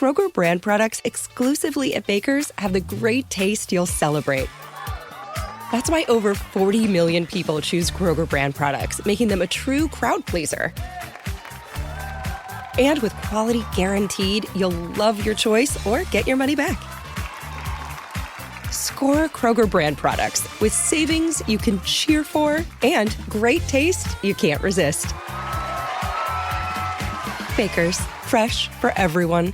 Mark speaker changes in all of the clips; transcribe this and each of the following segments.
Speaker 1: Kroger brand products exclusively at Baker's have the great taste you'll celebrate. That's why over 40 million people choose Kroger brand products, making them a true crowd pleaser. And with quality guaranteed, you'll love your choice or get your money back. Score Kroger brand products with savings you can cheer for and great taste you can't resist. Baker's, fresh for everyone.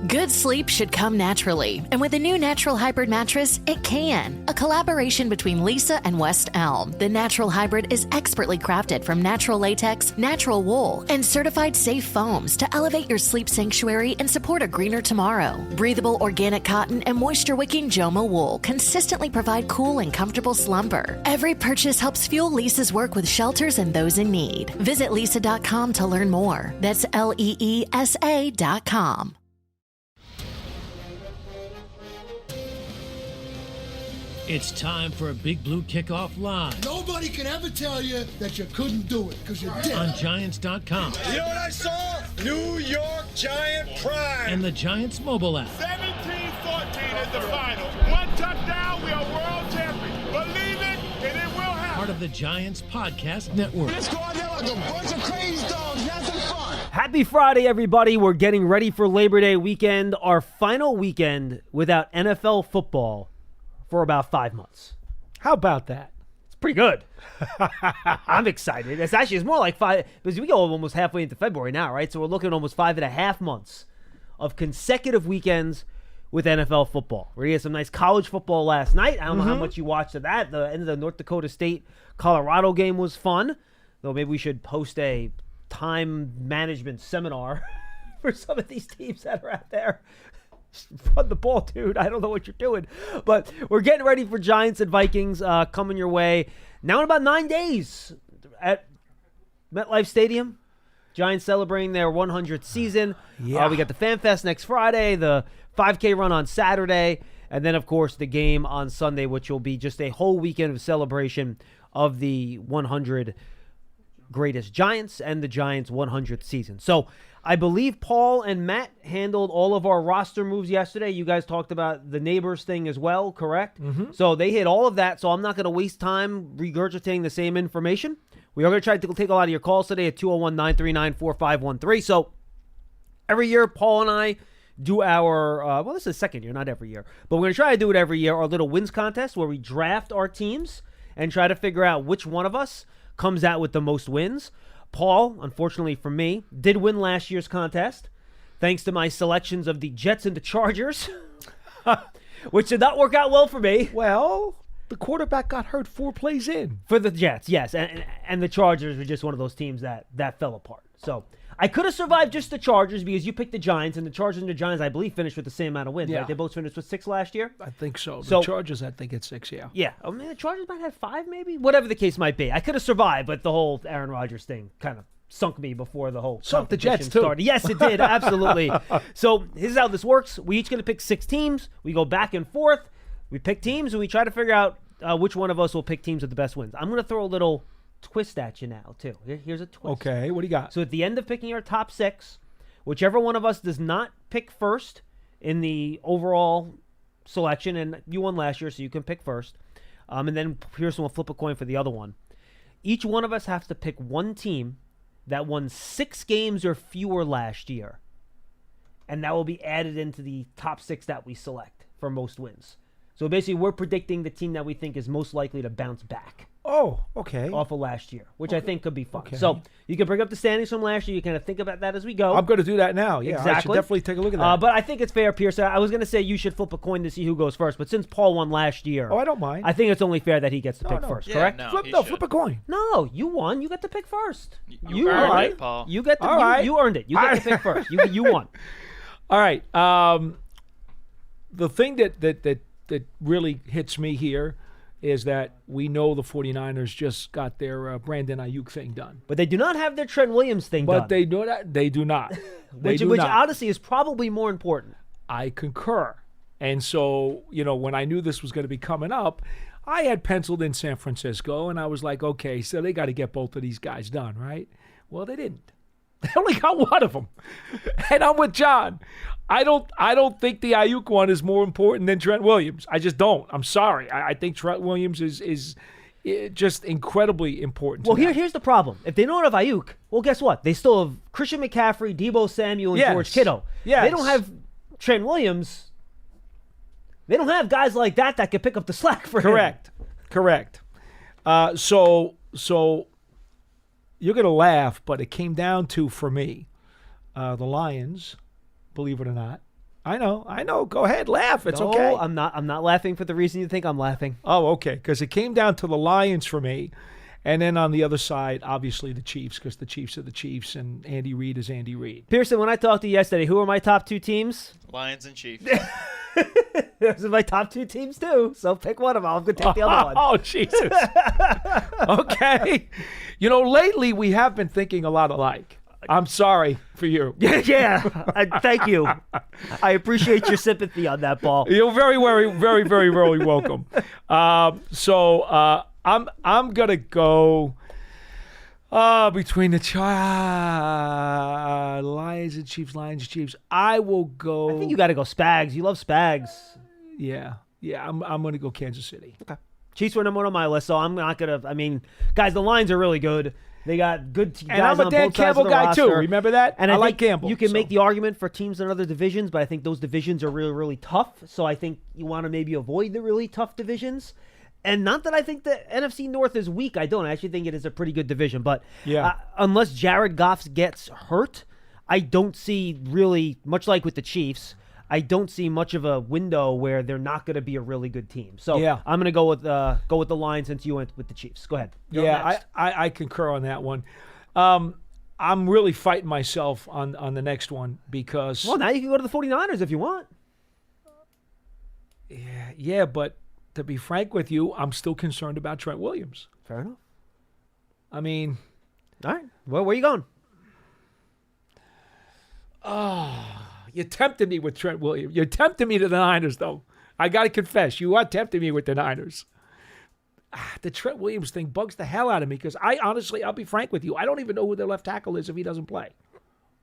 Speaker 2: Good sleep should come naturally, and with the new Natural Hybrid mattress, it can. A collaboration between Lisa and West Elm, the Natural Hybrid is expertly crafted from natural latex, natural wool, and certified safe foams to elevate your sleep sanctuary and support a greener tomorrow. Breathable organic cotton and moisture-wicking Joma wool consistently provide cool and comfortable slumber. Every purchase helps fuel Lisa's work with shelters and those in need. Visit lisa.com to learn more. That's LEESA.com.
Speaker 3: It's time for a Big Blue Kickoff Live.
Speaker 4: Nobody can ever tell you that you couldn't do it, because you did.
Speaker 3: On Giants.com.
Speaker 5: You know what I saw? New York Giant Pride.
Speaker 3: And the Giants mobile app.
Speaker 6: 17-14 is the final. One touchdown, we are world champions. Believe it, and it will happen.
Speaker 3: Part of the Giants Podcast Network.
Speaker 4: Let's go out there like a bunch of crazy dogs. Have some fun.
Speaker 7: Happy Friday, everybody. We're getting ready for Labor Day weekend, our final weekend without NFL football for about 5 months. How about that? It's pretty good. I'm excited. It's more like 5, because we go almost halfway into February now, right? So we're looking at almost 5.5 months of consecutive weekends with NFL football. We had some nice college football last night. I don't know how much you watched of that. The end of the North Dakota State-Colorado game was fun, though maybe we should host a time management seminar for some of these teams that are out there. Run the ball, dude. I don't know what you're doing. But we're getting ready for Giants and Vikings coming your way. Now in about 9 days at MetLife Stadium. Giants celebrating their 100th season. We got the Fan Fest next Friday, the 5K run on Saturday, and then, of course, the game on Sunday, which will be just a whole weekend of celebration of the 100 greatest Giants and the Giants' 100th season. So I believe Paul and Matt handled all of our roster moves yesterday. You guys talked about the neighbors thing as well, correct? So they hit all of that, so I'm not going to waste time regurgitating the same information. We are going to try to take a lot of your calls today at 201-939-4513. So every year, Paul and I do our, this is the second year, not every year, but we're going to try to do it every year, our little wins contest where we draft our teams and try to figure out which one of us comes out with the most wins. Paul, unfortunately for me, did win last year's contest, thanks to my selections of the Jets and the Chargers, which did not work out well for me.
Speaker 8: Well, the quarterback got hurt 4 plays in.
Speaker 7: For the Jets, yes, and the Chargers were just one of those teams that fell apart. So I could have survived just the Chargers because you picked the Giants, and the Chargers and the Giants, I believe, finished with the same amount of wins, right? They both finished with 6 last year?
Speaker 8: I think so. The Chargers, I think it's 6, yeah.
Speaker 7: Yeah. I mean, the Chargers might have 5, maybe? Whatever the case might be. I could have survived, but the whole Aaron Rodgers thing kind of sunk me before the whole
Speaker 8: sunk the Jets, too.
Speaker 7: Started. Yes, it did. Absolutely. So this is how this works. We each going to pick 6 teams. We go back and forth. We pick teams, and we try to figure out which one of us will pick teams with the best wins. I'm going to throw a little twist at you now, too. Here's a twist.
Speaker 8: Okay, what do you got?
Speaker 7: So at the end of picking our top 6, whichever one of us does not pick first in the overall selection, and you won last year, so you can pick first, and then Pearson will flip a coin for the other one. Each one of us has to pick one team that won 6 games or fewer last year, and that will be added into the top 6 that we select for most wins. So basically, we're predicting the team that we think is most likely to bounce back.
Speaker 8: Oh, okay.
Speaker 7: Off of last year, which I think could be fun. Okay. So you can bring up the standings from last year. You kind of think about that as we go.
Speaker 8: I'm going to do that now. Yeah,
Speaker 7: exactly.
Speaker 8: I should definitely take a look at that.
Speaker 7: But I think it's fair, Pierce. I was going to say you should flip a coin to see who goes first, but since Paul won last year,
Speaker 8: I don't mind.
Speaker 7: I think it's only fair that he gets to pick first, correct?
Speaker 8: Flip a coin.
Speaker 7: No, you won. You got to pick first.
Speaker 9: You earned it, Paul.
Speaker 7: You get to. You earned it. You get to pick first. You won.
Speaker 8: All right. The thing that really hits me here is that we know the 49ers just got their Brandon Ayuk thing done.
Speaker 7: But they do not have their Trent Williams thing done.
Speaker 8: But they do not.
Speaker 7: Which honestly is probably more important.
Speaker 8: I concur. And so, when I knew this was going to be coming up, I had penciled in San Francisco, and I was like, okay, so they got to get both of these guys done, right? Well, they didn't. They only got one of them. And I'm with John. I don't think the Ayuk one is more important than Trent Williams. I just don't. I'm sorry. I think Trent Williams is just incredibly important.
Speaker 7: Well, here's the problem. If they don't have Ayuk, well, guess what? They still have Christian McCaffrey, Deebo Samuel, and George Kittle.
Speaker 8: Yes.
Speaker 7: They don't have Trent Williams. They don't have guys like that can pick up the slack for him.
Speaker 8: Correct. So you're going to laugh, but it came down to, for me, the Lions, believe it or not. I know. Go ahead, laugh. It's okay.
Speaker 7: I'm not laughing for the reason you think I'm laughing.
Speaker 8: Oh, okay. Because it came down to the Lions for me. And then on the other side, obviously the Chiefs, because the Chiefs are the Chiefs, and Andy Reid is Andy Reid.
Speaker 7: Pearson, when I talked to you yesterday, who are my top 2 teams?
Speaker 9: Lions and Chiefs.
Speaker 7: Those are my top 2 teams, too. So pick one of them. I'm going to take the other one.
Speaker 8: Oh, Jesus. Okay. Lately we have been thinking a lot alike. I'm sorry for you.
Speaker 7: Yeah. Thank you. I appreciate your sympathy on that, Paul.
Speaker 8: You're very, very, very, very, very welcome. So I'm gonna go between the Lions and Chiefs. I will go.
Speaker 7: I think you got to go Spags. You love Spags.
Speaker 8: Yeah. I'm gonna go Kansas City.
Speaker 7: Okay. Chiefs were number 1 on my list, so I'm not gonna. I mean, guys, the Lions are really good. They got good guys
Speaker 8: and I'm a
Speaker 7: on
Speaker 8: Dan
Speaker 7: both sides
Speaker 8: Campbell
Speaker 7: of the
Speaker 8: guy
Speaker 7: roster.
Speaker 8: too. Remember that?
Speaker 7: And
Speaker 8: I
Speaker 7: think
Speaker 8: like Campbell.
Speaker 7: You can make the argument for teams in other divisions, but I think those divisions are really, really tough. So I think you want to maybe avoid the really tough divisions. And not that I think the NFC North is weak. I don't. I actually think it is a pretty good division. But unless Jared Goff gets hurt, I don't see really, much like with the Chiefs, I don't see much of a window where they're not going to be a really good team. So I'm going to go with the Lions since you went with the Chiefs. Go ahead.
Speaker 8: I concur on that one. I'm really fighting myself on the next one because...
Speaker 7: Well, now you can go to the 49ers if you want.
Speaker 8: Yeah, but to be frank with you, I'm still concerned about Trent Williams.
Speaker 7: Fair enough.
Speaker 8: I mean...
Speaker 7: All right. Well, where are you going?
Speaker 8: You tempted me with Trent Williams. You tempted me to the Niners, though. I got to confess, you are tempting me with the Niners. The Trent Williams thing bugs the hell out of me because I'll be frank with you, I don't even know who their left tackle is if he doesn't play.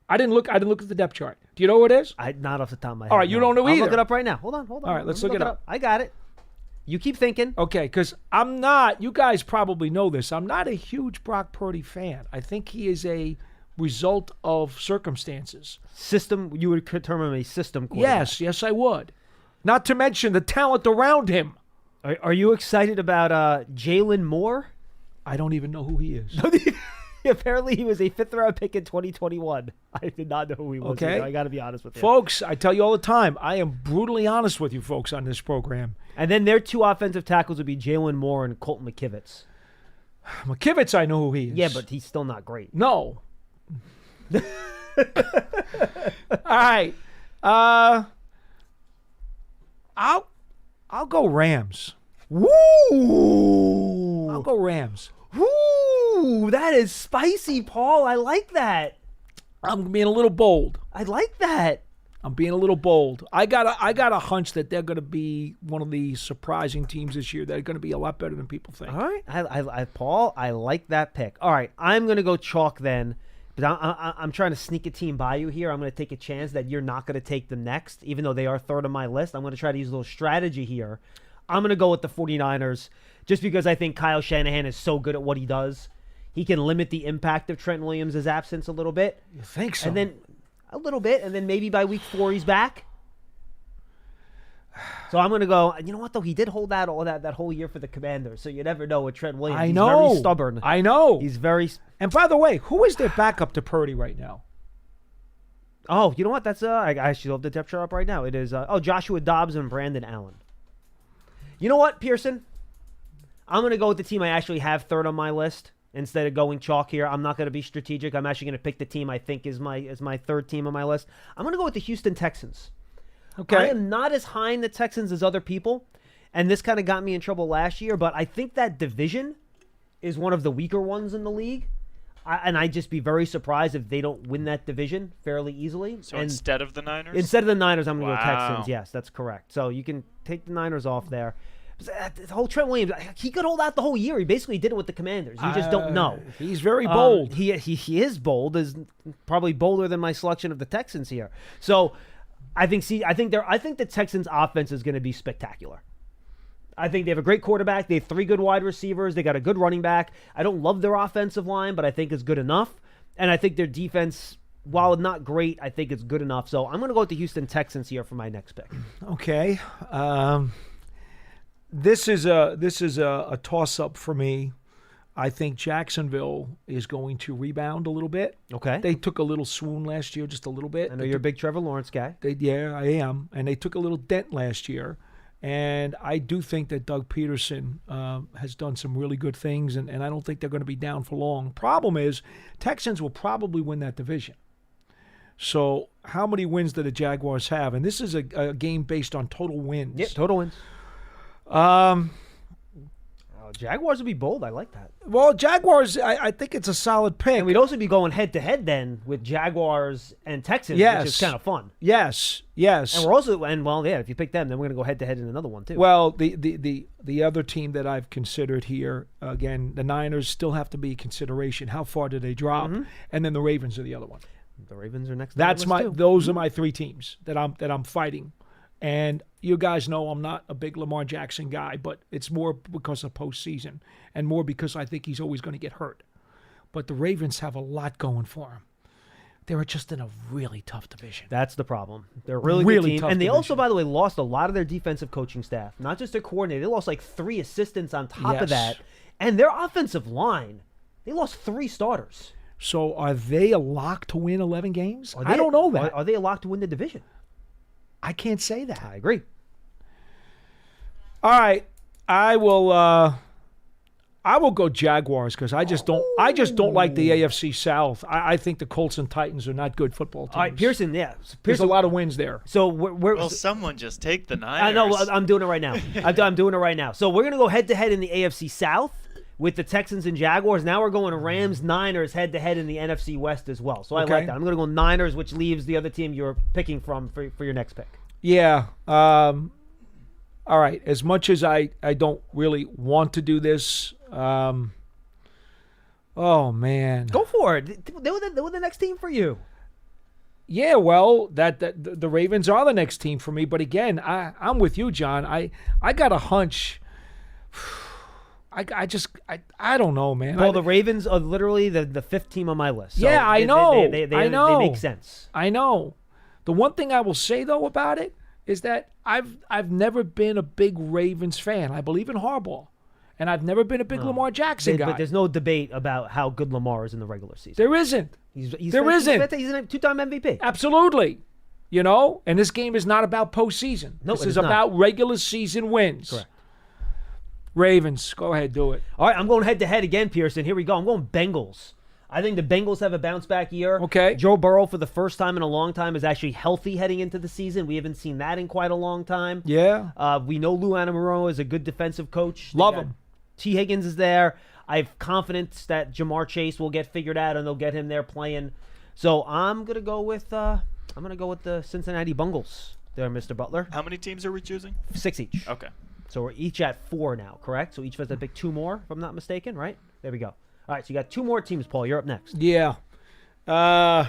Speaker 8: I didn't look at the depth chart. Do you know who it is?
Speaker 7: Not off the top of my head.
Speaker 8: All right, you don't know either.
Speaker 7: I'll look it up right now. Hold on.
Speaker 8: All right, let's look it up.
Speaker 7: I got it. You keep thinking.
Speaker 8: Okay, because I'm not, you guys probably know this, I'm not a huge Brock Purdy fan. I think he is a result of circumstances.
Speaker 7: You would term him a system quarterback.
Speaker 8: Yes, I would. Not to mention the talent around him.
Speaker 7: Are you excited about Jalen Moore?
Speaker 8: I don't even know who he is.
Speaker 7: Apparently, he was a 5th-round pick in 2021. I did not know who he was.
Speaker 8: Okay.
Speaker 7: I got to be honest with you.
Speaker 8: Folks, I tell you all the time, I am brutally honest with you folks on this program.
Speaker 7: And then their 2 offensive tackles would be Jalen Moore and Colton McKivitz.
Speaker 8: McKivitz, I know who he is.
Speaker 7: Yeah, but he's still not great.
Speaker 8: No. All right. I'll go Rams.
Speaker 7: Woo!
Speaker 8: I'll go Rams.
Speaker 7: Woo! That is spicy, Paul. I like that.
Speaker 8: I'm being a little bold.
Speaker 7: I like that.
Speaker 8: I'm being a little bold. I got a hunch that they're going to be one of the surprising teams this year. They're going to be a lot better than people think.
Speaker 7: All right. Paul, I like that pick. All right. I'm going to go chalk then. But I'm trying to sneak a team by you here. I'm going to take a chance that you're not going to take them next, even though they are 3rd on my list. I'm going to try to use a little strategy here. I'm going to go with the 49ers just because I think Kyle Shanahan is so good at what he does. He can limit the impact of Trent Williams' absence a little bit.
Speaker 8: You think so?
Speaker 7: And then a little bit, and then maybe by week 4 he's back. So I'm going to go, you know what, though? He did hold that whole year for the Commanders, so you never know with Trent Williams.
Speaker 8: I know.
Speaker 7: He's very stubborn.
Speaker 8: I know.
Speaker 7: He's very...
Speaker 8: And by the way, who is their backup to Purdy right now?
Speaker 7: Oh, you know what? That's I actually have the depth chart up right now. It is Joshua Dobbs and Brandon Allen. You know what, Pearson? I'm going to go with the team I actually have 3rd on my list instead of going chalk here. I'm not going to be strategic. I'm actually going to pick the team I think is my 3rd team on my list. I'm going to go with the Houston Texans.
Speaker 8: Okay.
Speaker 7: I am not as high in the Texans as other people, and this kind of got me in trouble last year, but I think that division is one of the weaker ones in the league. And I'd just be very surprised if they don't win that division fairly easily.
Speaker 9: So instead of the Niners?
Speaker 7: Instead of the Niners, I'm going to go
Speaker 9: Wow.
Speaker 7: Texans. Yes, that's correct. So you can take the Niners off there. The whole Trent Williams, he could hold out the whole year. He basically did it with the Commanders. You just don't know.
Speaker 8: He's very bold.
Speaker 7: He is bold. Is probably bolder than my selection of the Texans here. So I think the Texans' offense is going to be spectacular. I think they have a great quarterback. They have 3 good wide receivers. They got a good running back. I don't love their offensive line, but I think it's good enough. And I think their defense, while not great, I think it's good enough. So I'm going to go with the Houston Texans here for my next pick.
Speaker 8: Okay. This is a toss-up for me. I think Jacksonville is going to rebound a little bit.
Speaker 7: Okay.
Speaker 8: They took a little swoon last year, just a little bit.
Speaker 7: I know you're a big Trevor Lawrence guy.
Speaker 8: Yeah, I am. And they took a little dent last year. And I do think that Doug Peterson has done some really good things, and I don't think they're going to be down for long. Problem is, Texans will probably win that division. So how many wins do the Jaguars have? And this is a game based on total wins.
Speaker 7: Yep, total wins. Jaguars would be bold. I like that.
Speaker 8: Well, Jaguars, I think it's a solid pick.
Speaker 7: And we'd also be going head-to-head then with Jaguars and Texans,
Speaker 8: Yes.
Speaker 7: which is kind of fun.
Speaker 8: Yes.
Speaker 7: And we're also, if you pick them, then we're going to go head-to-head in another one too.
Speaker 8: Well, the other team that I've considered here, again, the Niners still have to be a consideration. How far do they drop?
Speaker 7: Mm-hmm.
Speaker 8: And then the Ravens are the other one.
Speaker 7: The Ravens are next.
Speaker 8: Those are my 3 teams that I'm fighting. And you guys know I'm not a big Lamar Jackson guy, but it's more because of postseason and more because I think he's always going to get hurt. But the Ravens have a lot going for them. They were just in a really tough division.
Speaker 7: That's the problem. They're a really good team. And they also, by the way, lost a lot of their defensive coaching staff, not just their coordinator. They lost like 3 assistants on top of that. And their offensive line, they lost 3 starters.
Speaker 8: So are they a lock to win 11 games? I don't know that.
Speaker 7: Are they a lock to win the division?
Speaker 8: I can't say that.
Speaker 7: I agree.
Speaker 8: All right, I will go Jaguars because I just don't like the AFC South. I think the Colts and Titans are not good football teams.
Speaker 7: All right, Pearson,
Speaker 8: There's a lot of wins there.
Speaker 7: So
Speaker 9: well, someone just take the Niners.
Speaker 7: I know. I'm doing it right now. I'm doing it right now. So we're gonna go head to head in the AFC South with the Texans and Jaguars. Now we're going Rams, Niners head to head in the NFC West as well. So I like that. I'm gonna go Niners, which leaves the other team you're picking from for your next pick.
Speaker 8: Yeah. All right. As much as I don't really want to do this, oh man,
Speaker 7: go for it. They were the next team for you.
Speaker 8: Yeah, well, the Ravens are the next team for me. But again, I'm with you, John. I got a hunch. I don't know, man.
Speaker 7: Well, the Ravens are literally the 5th team on my list. So
Speaker 8: yeah, I know. I know.
Speaker 7: They make sense.
Speaker 8: I know. The one thing I will say though about it is that I've never been a big Ravens fan. I believe in Harbaugh, and I've never been a big Lamar Jackson guy.
Speaker 7: But there's no debate about how good Lamar is in the regular season.
Speaker 8: There isn't. He's a
Speaker 7: 2-time MVP.
Speaker 8: Absolutely. You know, and this game is not about postseason.
Speaker 7: No,
Speaker 8: this is about regular season wins.
Speaker 7: Correct.
Speaker 8: Ravens, go ahead, do it.
Speaker 7: All right, I'm going head-to-head again, Pearson. Here we go. I'm going Bengals. I think the Bengals have a bounce-back year.
Speaker 8: Okay.
Speaker 7: Joe Burrow, for the first time in a long time, is actually healthy heading into the season. We haven't seen that in quite a long time.
Speaker 8: Yeah.
Speaker 7: We know Lou Anarumo is a good defensive coach.
Speaker 8: Love him.
Speaker 7: T. Higgins is there. I have confidence that Jamar Chase will get figured out, and they'll get him there playing. So I'm gonna go with the Cincinnati Bengals. There, Mr. Butler.
Speaker 9: How many teams are we choosing?
Speaker 7: 6 each.
Speaker 9: Okay.
Speaker 7: So we're each at 4 now, correct? So each of us have to pick 2 more, if I'm not mistaken, right? There we go. All right, so you got 2 more teams, Paul. You're up next.
Speaker 8: Yeah.
Speaker 7: No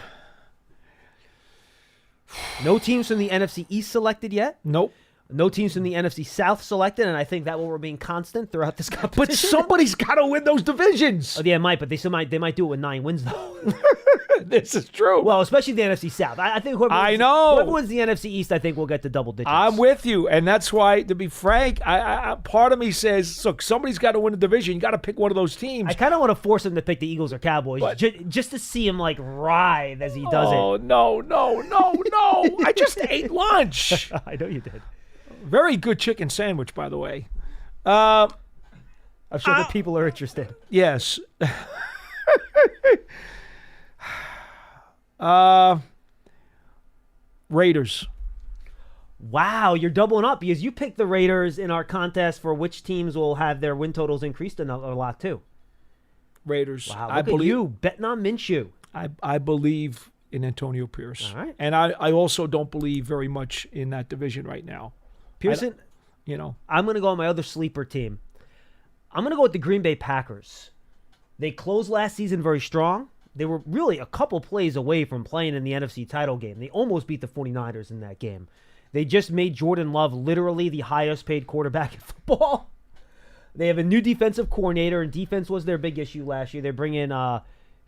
Speaker 7: teams from the NFC East selected yet.
Speaker 8: Nope.
Speaker 7: No teams from the NFC South selected, and I think that will remain constant throughout this competition.
Speaker 8: But somebody's got to win those divisions.
Speaker 7: Oh, yeah, but they might do it with 9 wins, though.
Speaker 8: This is true.
Speaker 7: Well, especially the NFC South. I think whoever wins the NFC East, I think will get to double digits.
Speaker 8: I'm with you, and that's why, to be frank, I part of me says, look, somebody's got to win a division. You got to pick one of those teams.
Speaker 7: I kind of want to force him to pick the Eagles or Cowboys, just to see him like writhe as he does it.
Speaker 8: Oh no! I just ate lunch.
Speaker 7: I know you did.
Speaker 8: Very good chicken sandwich, by the way.
Speaker 7: I'm sure the people are interested.
Speaker 8: Yes. Raiders.
Speaker 7: Wow, you're doubling up because you picked the Raiders in our contest for which teams will have their win totals increased a lot too.
Speaker 8: Raiders.
Speaker 7: Wow, look at you betting on Minshew.
Speaker 8: I believe in Antonio Pierce.
Speaker 7: All right.
Speaker 8: And I also don't believe very much in that division right now.
Speaker 7: Pearson, I'm going to go on my other sleeper team. I'm going to go with the Green Bay Packers. They closed last season very strong. They were really a couple plays away from playing in the NFC title game. They almost beat the 49ers in that game. They just made Jordan Love literally the highest paid quarterback in football. They have a new defensive coordinator, and defense was their big issue last year. They bring in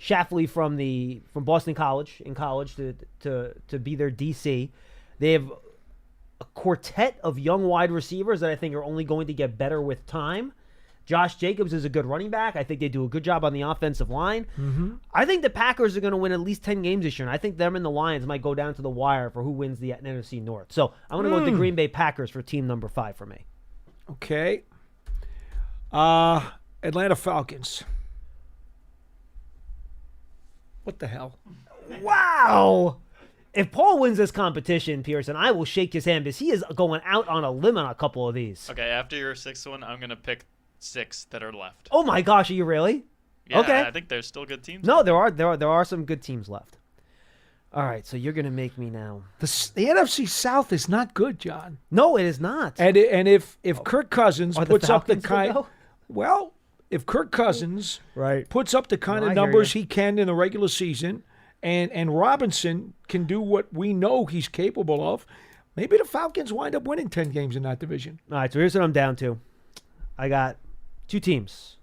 Speaker 7: Shafley from Boston College to be their DC. They have a quartet of young wide receivers that I think are only going to get better with time. Josh Jacobs is a good running back. I think they do a good job on the offensive line. Mm-hmm. I think the Packers are going to win at least 10 games this year, and I think them and the Lions might go down to the wire for who wins the NFC North. So I'm going to go with the Green Bay Packers for team number 5 for me.
Speaker 8: Okay. Atlanta Falcons. What the hell?
Speaker 7: Wow. If Paul wins this competition, Pearson, I will shake his hand because he is going out on a limb on a couple of these.
Speaker 9: Okay, after your 6th one, I'm going to pick 6 that are left.
Speaker 7: Oh my gosh, are you really?
Speaker 9: Yeah,
Speaker 7: okay.
Speaker 9: I think there's still good teams.
Speaker 7: No, there are some good teams left. All right, so you're going to make me now.
Speaker 8: The NFC South is not good, John.
Speaker 7: No, it is not.
Speaker 8: And if Kirk Cousins puts up the kind, if Kirk Cousins puts up the kind of numbers he can in the regular season, and Robinson can do what we know he's capable of, maybe the Falcons wind up winning 10 games in that division.
Speaker 7: All right, so here's what I'm down to. I got 2 teams.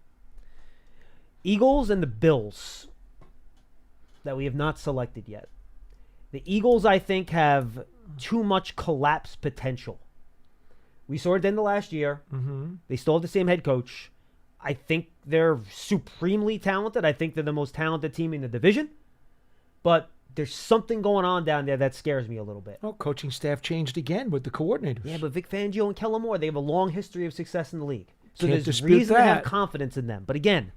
Speaker 7: Eagles and the Bills that we have not selected yet. The Eagles, I think, have too much collapse potential. We saw it at the end of last year. Mm-hmm. They still have the same head coach. I think they're supremely talented. I think they're the most talented team in the division. But there's something going on down there that scares me a little bit.
Speaker 8: Well, coaching staff changed again with the coordinators.
Speaker 7: Yeah, but Vic Fangio and Kellen Moore, they have a long history of success in the league. So
Speaker 8: Can't
Speaker 7: there's
Speaker 8: dispute
Speaker 7: reason to have
Speaker 8: that.
Speaker 7: confidence in them. But again,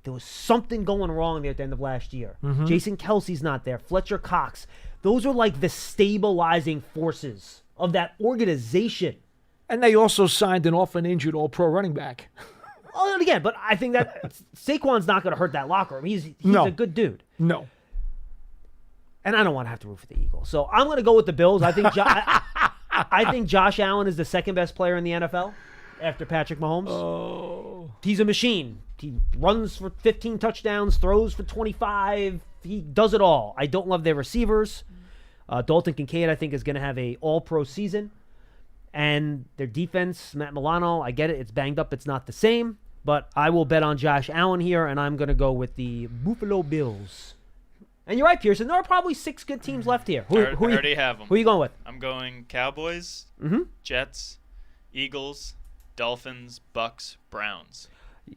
Speaker 7: there was something going wrong there at the end of last year.
Speaker 8: Mm-hmm.
Speaker 7: Jason Kelsey's not there. Fletcher Cox. Those are like the stabilizing forces of that organization.
Speaker 8: And they also signed an often injured all-pro running back.
Speaker 7: Oh, and again, but I think that Saquon's not going to hurt that locker room. He's a good dude.
Speaker 8: No.
Speaker 7: And I don't want to have to root for the Eagles. So I'm going to go with the Bills. I think I think Josh Allen is the second best player in the NFL after Patrick Mahomes.
Speaker 8: Oh.
Speaker 7: He's a machine. He runs for 15 touchdowns, throws for 25. He does it all. I don't love their receivers. Dalton Kincaid, I think, is going to have a all-pro season. And their defense, Matt Milano, I get it. It's banged up. It's not the same. But I will bet on Josh Allen here, and I'm going to go with the Buffalo Bills. And you're right, Pearson. There are probably 6 good teams left here.
Speaker 9: I already have them.
Speaker 7: Who are you going with?
Speaker 9: I'm going Cowboys, Jets, Eagles, Dolphins, Bucks, Browns.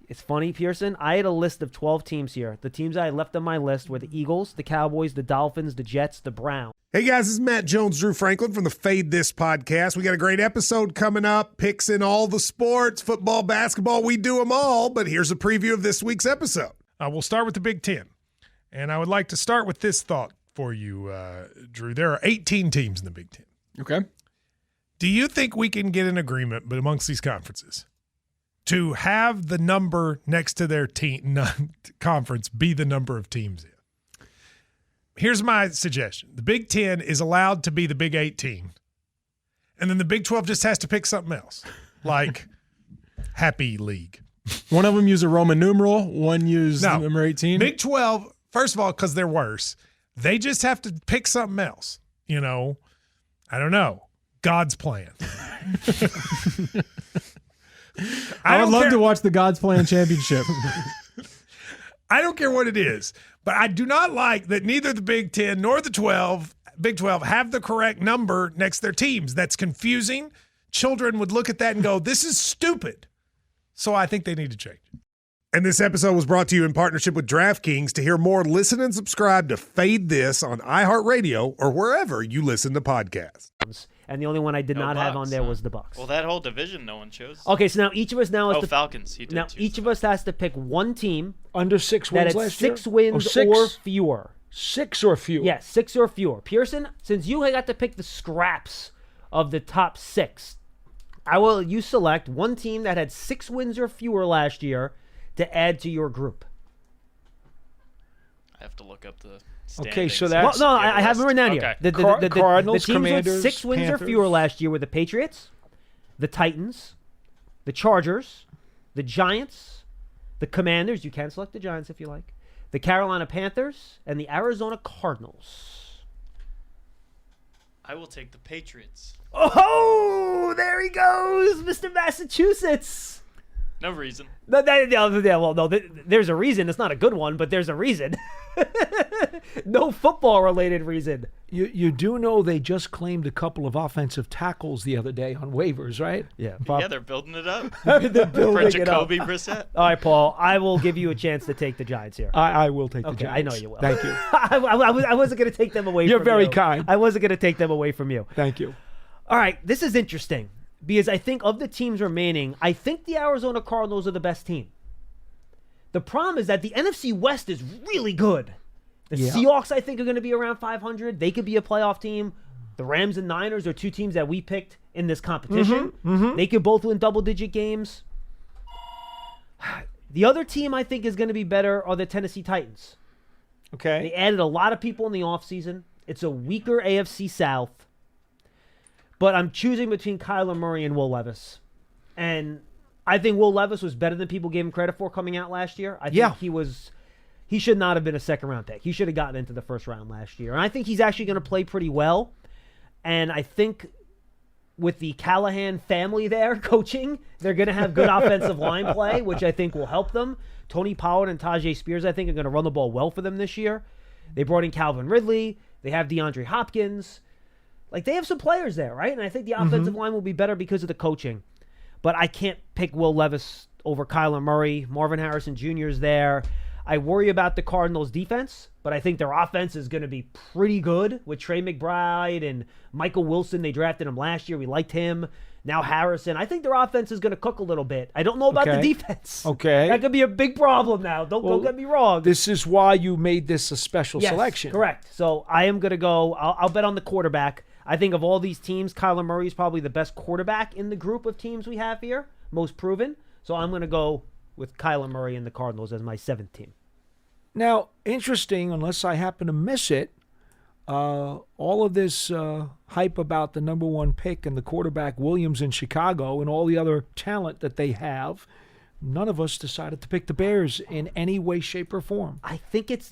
Speaker 7: It's funny, Pearson. I had a list of 12 teams here. The teams I left on my list were the Eagles, the Cowboys, the Dolphins, the Jets, the Browns.
Speaker 10: Hey guys, this is Matt Jones, Drew Franklin from the Fade This podcast. We got a great episode coming up. Picks in all the sports, football, basketball, we do them all. But here's a preview of this week's episode. We'll start with the Big Ten. And I would like to start with this thought for you, Drew. There are 18 teams in the Big Ten.
Speaker 11: Okay.
Speaker 10: Do you think we can get an agreement but amongst these conferences to have the number next to their team conference be the number of teams in? Here's my suggestion. The Big Ten is allowed to be the Big 18, and then the Big 12 just has to pick something else, like Happy League.
Speaker 11: One of them use a Roman numeral, one use number 18.
Speaker 10: Big 12, first of all, because they're worse, they just have to pick something else. You know, I don't know. God's plan.
Speaker 11: I would love to watch the God's Plan Championship.
Speaker 10: I don't care what it is, but I do not like that neither the Big 10 nor the Big 12 have the correct number next to their teams. That's confusing. Children would look at that and go, this is stupid. So I think they need to change. And this episode was brought to you in partnership with DraftKings. To hear more, listen and subscribe to Fade This on iHeartRadio or wherever you listen to podcasts.
Speaker 7: And the only one I did not have on there was the Bucks.
Speaker 9: Well, that whole division no one chose.
Speaker 7: Okay, so now each of us has to
Speaker 9: Falcons. He did
Speaker 7: now each of us has to pick one team
Speaker 8: under 6
Speaker 7: that
Speaker 8: wins
Speaker 7: had
Speaker 8: last year.
Speaker 7: 6 wins or fewer.
Speaker 8: 6 or fewer.
Speaker 7: Yes, 6 or fewer. Pearson, since you got to pick the scraps of the top 6, you select one team that had 6 wins or fewer last year to add to your group.
Speaker 9: I have to look up the standings.
Speaker 8: Okay, so that's...
Speaker 7: Well, no, I have it written down here.
Speaker 8: Okay.
Speaker 7: The
Speaker 8: Cardinals,
Speaker 7: teams
Speaker 8: Commanders,
Speaker 7: with 6 wins
Speaker 8: Panthers.
Speaker 7: or fewer last year were the Patriots, the Titans, the Chargers, the Giants, the Commanders. You can select the Giants if you like. The Carolina Panthers, and the Arizona Cardinals.
Speaker 9: I will take the Patriots.
Speaker 7: Oh, there he goes, Mr. Massachusetts.
Speaker 9: No reason.
Speaker 7: There's a reason. It's not a good one, but there's a reason. No football-related reason.
Speaker 8: You do know they just claimed a couple of offensive tackles the other day on waivers, right?
Speaker 7: Yeah.
Speaker 9: Yeah, they're building it up.
Speaker 7: They're building
Speaker 9: For
Speaker 7: it up.
Speaker 9: Jacoby Brissett.
Speaker 7: All right, Paul, I will give you a chance to take the Giants here.
Speaker 8: I will take the
Speaker 7: Okay,
Speaker 8: Giants.
Speaker 7: I know you will.
Speaker 8: Thank you.
Speaker 7: I wasn't going to take them away from you.
Speaker 8: You're very kind.
Speaker 7: I wasn't going to take them away from you.
Speaker 8: Thank you.
Speaker 7: All right, this is interesting because I think of the teams remaining, I think the Arizona Cardinals are the best team. The problem is that the NFC West is really good. The Seahawks, I think, are going to be around 500. They could be a playoff team. The Rams and Niners are two teams that we picked in this competition. They could both win double-digit games. The other team I think is going to be better are the Tennessee Titans.
Speaker 8: Okay.
Speaker 7: They added a lot of people in the offseason. It's a weaker AFC South. But I'm choosing between Kyler Murray and Will Levis. And I think Will Levis was better than people gave him credit for coming out last year. I think he should not have been a second-round pick. He should have gotten into the first round last year. And I think he's actually going to play pretty well. And I think with the Callahan family there coaching, they're going to have good offensive line play, which I think will help them. Tony Pollard and Tajay Spears, I think, are going to run the ball well for them this year. They brought in Calvin Ridley. They have DeAndre Hopkins. Like, they have some players there, right? And I think the offensive line will be better because of the coaching. But I can't pick Will Levis over Kyler Murray. Marvin Harrison Jr. is there. I worry about the Cardinals' defense, but I think their offense is going to be pretty good with Trey McBride and Michael Wilson. They drafted him last year. We liked him. Now Harrison. I think their offense is going to cook a little bit. I don't know about the defense.
Speaker 8: Okay.
Speaker 7: That could be a big problem now. Don't get me wrong.
Speaker 8: This is why you made this a special selection.
Speaker 7: Correct. So I am going to go, I'll bet on the quarterback. I think of all these teams, Kyler Murray is probably the best quarterback in the group of teams we have here, most proven. So I'm going to go with Kyler Murray and the Cardinals as my 7th team.
Speaker 8: Now, interesting, unless I happen to miss it, all of this hype about the number one pick and the quarterback Williams in Chicago and all the other talent that they have, none of us decided to pick the Bears in any way, shape, or form.
Speaker 7: I think it's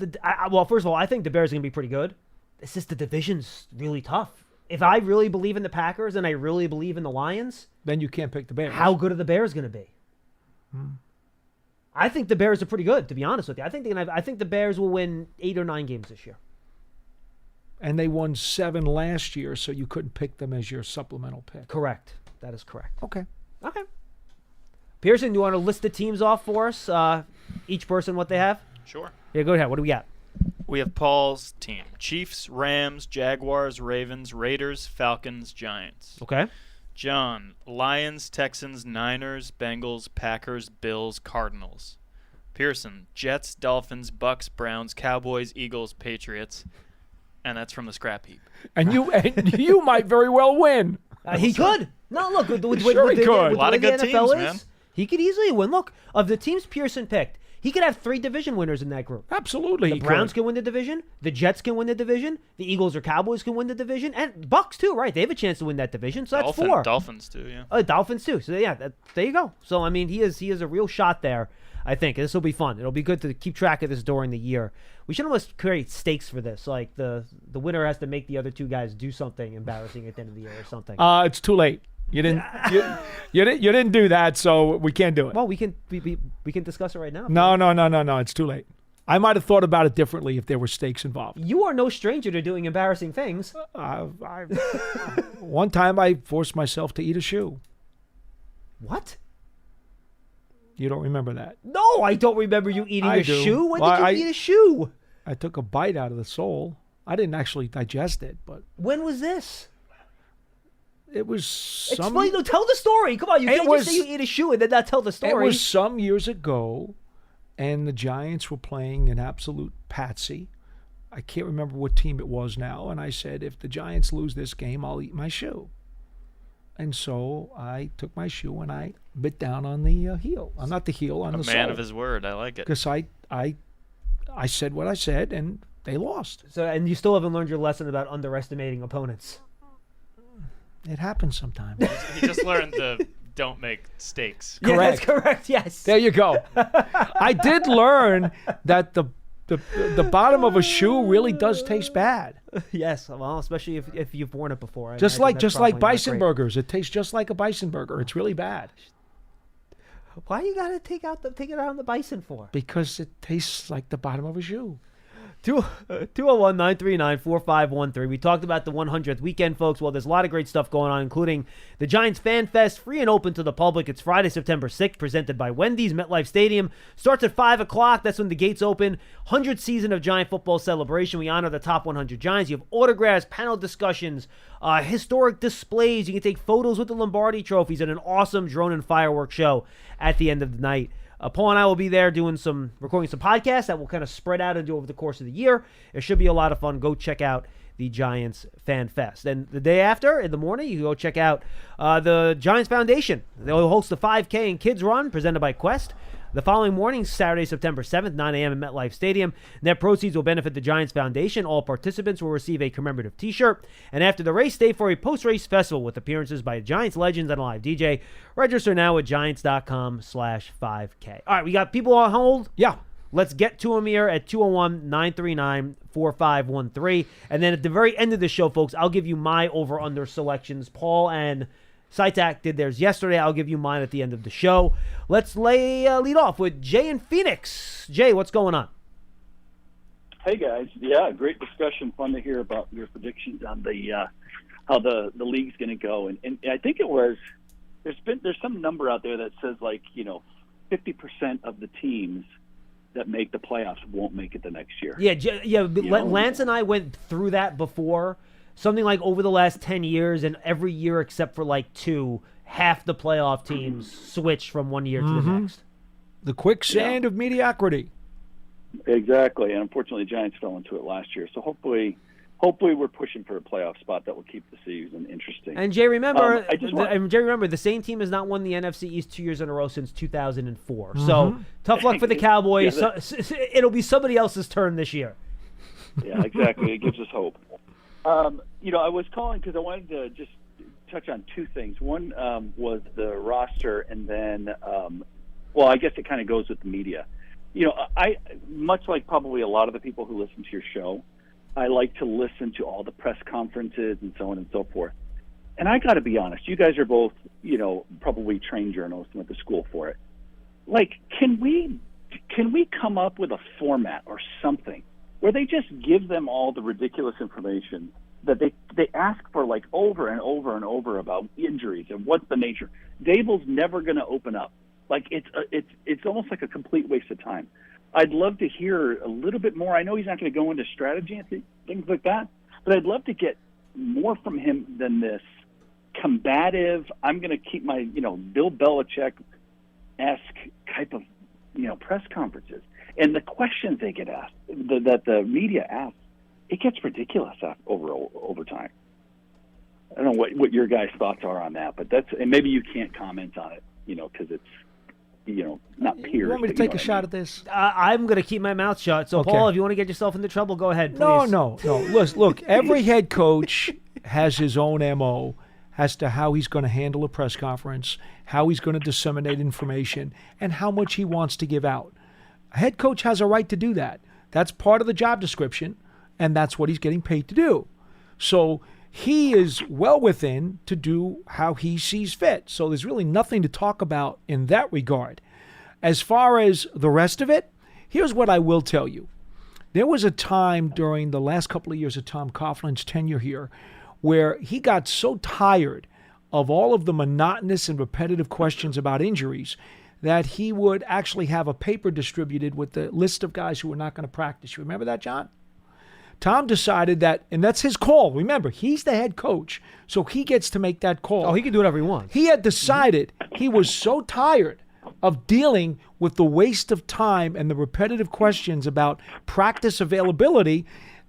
Speaker 7: well, first of all, I think the Bears are going to be pretty good. It's just the division's really tough. If I really believe in the Packers and I really believe in the Lions,
Speaker 8: then you can't pick the Bears.
Speaker 7: How good are the Bears going to be? I think the Bears are pretty good, to be honest with you. I think the Bears will win 8 or 9 games this year.
Speaker 8: And they won 7 last year, so you couldn't pick them as your supplemental pick.
Speaker 7: Correct. That is correct.
Speaker 8: Okay.
Speaker 7: Pearson, do you want to list the teams off for us? Each person what they have?
Speaker 9: Sure.
Speaker 7: Yeah, go ahead. What do we got?
Speaker 9: We have Paul's team. Chiefs, Rams, Jaguars, Ravens, Raiders, Falcons, Giants.
Speaker 7: Okay.
Speaker 9: John, Lions, Texans, Niners, Bengals, Packers, Bills, Cardinals. Pearson, Jets, Dolphins, Bucks, Browns, Cowboys, Eagles, Patriots. And that's from the scrap heap.
Speaker 8: And you might very well win.
Speaker 7: He could. No, look. With
Speaker 8: he could.
Speaker 7: A
Speaker 9: lot of good teams, man.
Speaker 7: He could easily win. Look, of the teams Pearson picked, he could have 3 division winners in that group.
Speaker 8: Absolutely.
Speaker 7: The Browns can win the division. The Jets can win the division. The Eagles or Cowboys can win the division. And Bucks, too, right? They have a chance to win that division. So that's 4.
Speaker 9: Dolphins, too, yeah.
Speaker 7: Dolphins, too. So, yeah, there you go. So, I mean, he is a real shot there, I think. This will be fun. It'll be good to keep track of this during the year. We should almost create stakes for this. Like, the winner has to make the other 2 guys do something embarrassing at the end of the year or something.
Speaker 8: It's too late. You didn't. you didn't do that, so we can't do it.
Speaker 7: Well, we can discuss it right now.
Speaker 8: No. It's too late. I might have thought about it differently if there were stakes involved.
Speaker 7: You are no stranger to doing embarrassing things.
Speaker 8: One time I forced myself to eat a shoe.
Speaker 7: What?
Speaker 8: You don't remember that?
Speaker 7: No, I don't remember you eating a shoe. When did you eat a shoe?
Speaker 8: I took a bite out of the sole. I didn't actually digest it, but
Speaker 7: when was this?
Speaker 8: It was some...
Speaker 7: Explain. No, tell the story. Come on, you can't just say you ate a shoe and then not tell the story.
Speaker 8: It was some years ago, and the Giants were playing an absolute patsy. I can't remember what team it was now, and I said, if the Giants lose this game, I'll eat my shoe. And so I took my shoe and I bit down on the heel. Not the heel, on the sole.
Speaker 9: A man of his word. I like it.
Speaker 8: Because I said what I said, and they lost.
Speaker 7: So, and you still haven't learned your lesson about underestimating opponents.
Speaker 8: It happens sometimes.
Speaker 9: He just learned the don't make steaks.
Speaker 7: Yeah, that's correct. Yes.
Speaker 8: There you go. I did learn that the bottom of a shoe really does taste bad.
Speaker 7: Yes, well, especially if you've worn it before.
Speaker 8: Just like bison burgers. It tastes just like a bison burger. It's really bad.
Speaker 7: Why you gotta take it out on the bison for?
Speaker 8: Because it tastes like the bottom of a shoe.
Speaker 7: 201-939-4513. We talked about the 100th weekend, folks. Well, there's a lot of great stuff going on, including the Giants Fan Fest, free and open to the public. It's Friday, September 6th, presented by Wendy's, MetLife Stadium. Starts at 5 o'clock. That's when the gates open. 100th season of Giant football celebration. We honor the top 100 Giants. You have autographs, panel discussions, historic displays. You can take photos with the Lombardi trophies, and an awesome drone and fireworks show at the end of the night. Paul and I will be there recording some podcasts that will kind of spread out over the course of the year. It should be a lot of fun. Go check out the Giants Fan Fest. And the day after, in the morning, you can go check out the Giants Foundation. They'll host the 5K and Kids Run presented by Quest. The following morning, Saturday, September 7th, 9 a.m. at MetLife Stadium. Net proceeds will benefit the Giants Foundation. All participants will receive a commemorative T-shirt. And after the race, stay for a post-race festival with appearances by Giants legends and a live DJ. Register now at Giants.com/5K. All right, we got people on hold.
Speaker 8: Yeah.
Speaker 7: Let's get to them here at 201-939-4513. And then at the very end of the show, folks, I'll give you my over-under selections. Paul and SciTac did theirs yesterday. I'll give you mine at the end of the show. Let's lead off with Jay in Phoenix. Jay, what's going on?
Speaker 12: Hey, guys. Yeah, great discussion. Fun to hear about your predictions on the how the league's going to go. And I think it was there's some number out there that says 50% of the teams that make the playoffs won't make it the next year.
Speaker 7: Yeah. Lance and I went through that before. Something like over the last 10 years, and every year except for 2, half the playoff teams switched from one year to the next.
Speaker 8: The quicksand of mediocrity.
Speaker 12: Exactly, and unfortunately, the Giants fell into it last year. So hopefully we're pushing for a playoff spot that will keep the season interesting.
Speaker 7: And Jay, remember, the same team has not won the NFC East 2 years in a row since 2004. So tough luck for the Cowboys. It'll be somebody else's turn this year.
Speaker 12: Yeah, exactly. It gives us hope. I was calling because I wanted to just touch on two things. One was the roster, and then, I guess it kind of goes with the media. I much like probably a lot of the people who listen to your show, I like to listen to all the press conferences and so on and so forth. And I got to be honest, you guys are both, probably trained journalists and went to school for it. Can we come up with a format or something where they just give them all the ridiculous information that they ask for over and over and over about injuries and what's the nature? Dable's never going to open up. It's almost like a complete waste of time. I'd love to hear a little bit more. I know he's not going to go into strategy and things like that, but I'd love to get more from him than this combative, I'm going to keep my, Bill Belichick-esque type of, press conferences. And the questions they get asked, that the media asks, it gets ridiculous over time. I don't know what your guys' thoughts are on that, but and maybe you can't comment on it, because it's, not peers.
Speaker 8: You want me to take a shot at this?
Speaker 7: I'm going to keep my mouth shut. So,
Speaker 8: okay.
Speaker 7: Paul, if you want to get yourself into trouble, go ahead, please.
Speaker 8: No. Look, every head coach has his own MO as to how he's going to handle a press conference, how he's going to disseminate information, and how much he wants to give out. A head coach has a right to do that. That's part of the job description, and that's what he's getting paid to do. So he is well within to do how he sees fit. So there's really nothing to talk about in that regard. As far as the rest of it, here's what I will tell you. There was a time during the last couple of years of Tom Coughlin's tenure here where he got so tired of all of the monotonous and repetitive questions about injuries that he would actually have a paper distributed with the list of guys who were not going to practice. You remember that, John? Tom decided that, and that's his call. Remember, he's the head coach, so he gets to make that call.
Speaker 7: Oh, he can do whatever he wants.
Speaker 8: He had decided he was so tired of dealing with the waste of time and the repetitive questions about practice availability.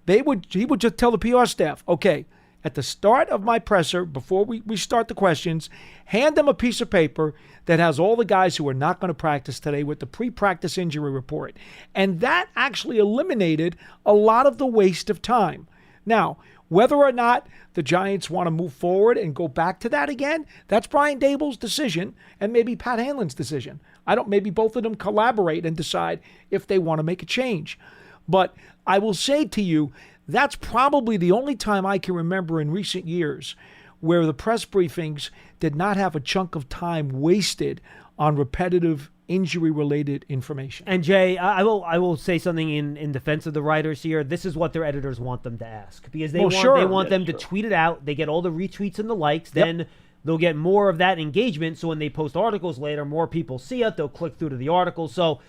Speaker 8: He would just tell the PR staff, okay, at the start of my presser, before we start the questions, hand them a piece of paper that has all the guys who are not going to practice today with the pre-practice injury report. And that actually eliminated a lot of the waste of time. Now, Whether or not the Giants want to move forward and go back to that again, that's Brian Daboll's decision and maybe Pat Hanlon's decision. Maybe both of them collaborate and decide if they want to make a change. But I will say to you, that's probably the only time I can remember in recent years where the press briefings did not have a chunk of time wasted on repetitive injury-related information.
Speaker 7: And Jay, I will say something in defense of the writers here. This is what their editors want them to ask, because they want them to tweet it out. They get all the retweets and the likes. Then they'll get more of that engagement. So when they post articles later, more people see it. They'll click through to the article. So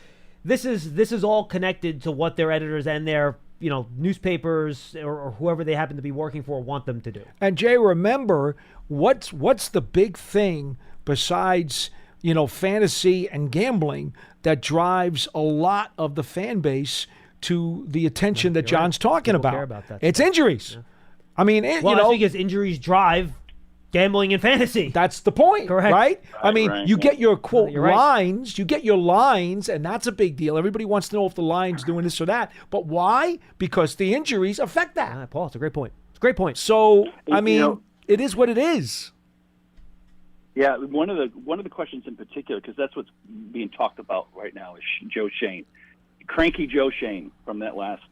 Speaker 7: this is all connected to what their editors and their newspapers or whoever they happen to be working for want them to do.
Speaker 8: And Jay, remember, what's the big thing besides fantasy and gambling that drives a lot of the fan base to the attention that John's talking about?
Speaker 7: Care about that
Speaker 8: it's
Speaker 7: stuff.
Speaker 8: Injuries. Yeah. I mean,
Speaker 7: that's because injuries drive gambling and fantasy.
Speaker 8: That's the point,
Speaker 7: correct?
Speaker 8: Right? I mean, you get your quote lines,
Speaker 7: right.
Speaker 8: You get your lines, and that's a big deal. Everybody wants to know if the line's doing this or that. But why? Because the injuries affect that.
Speaker 7: Paul, it's a great point. It's a great point.
Speaker 8: So, I mean, it is what it is.
Speaker 12: Yeah, one of the questions in particular, because that's what's being talked about right now, is Joe Schoen, cranky Joe Schoen from that last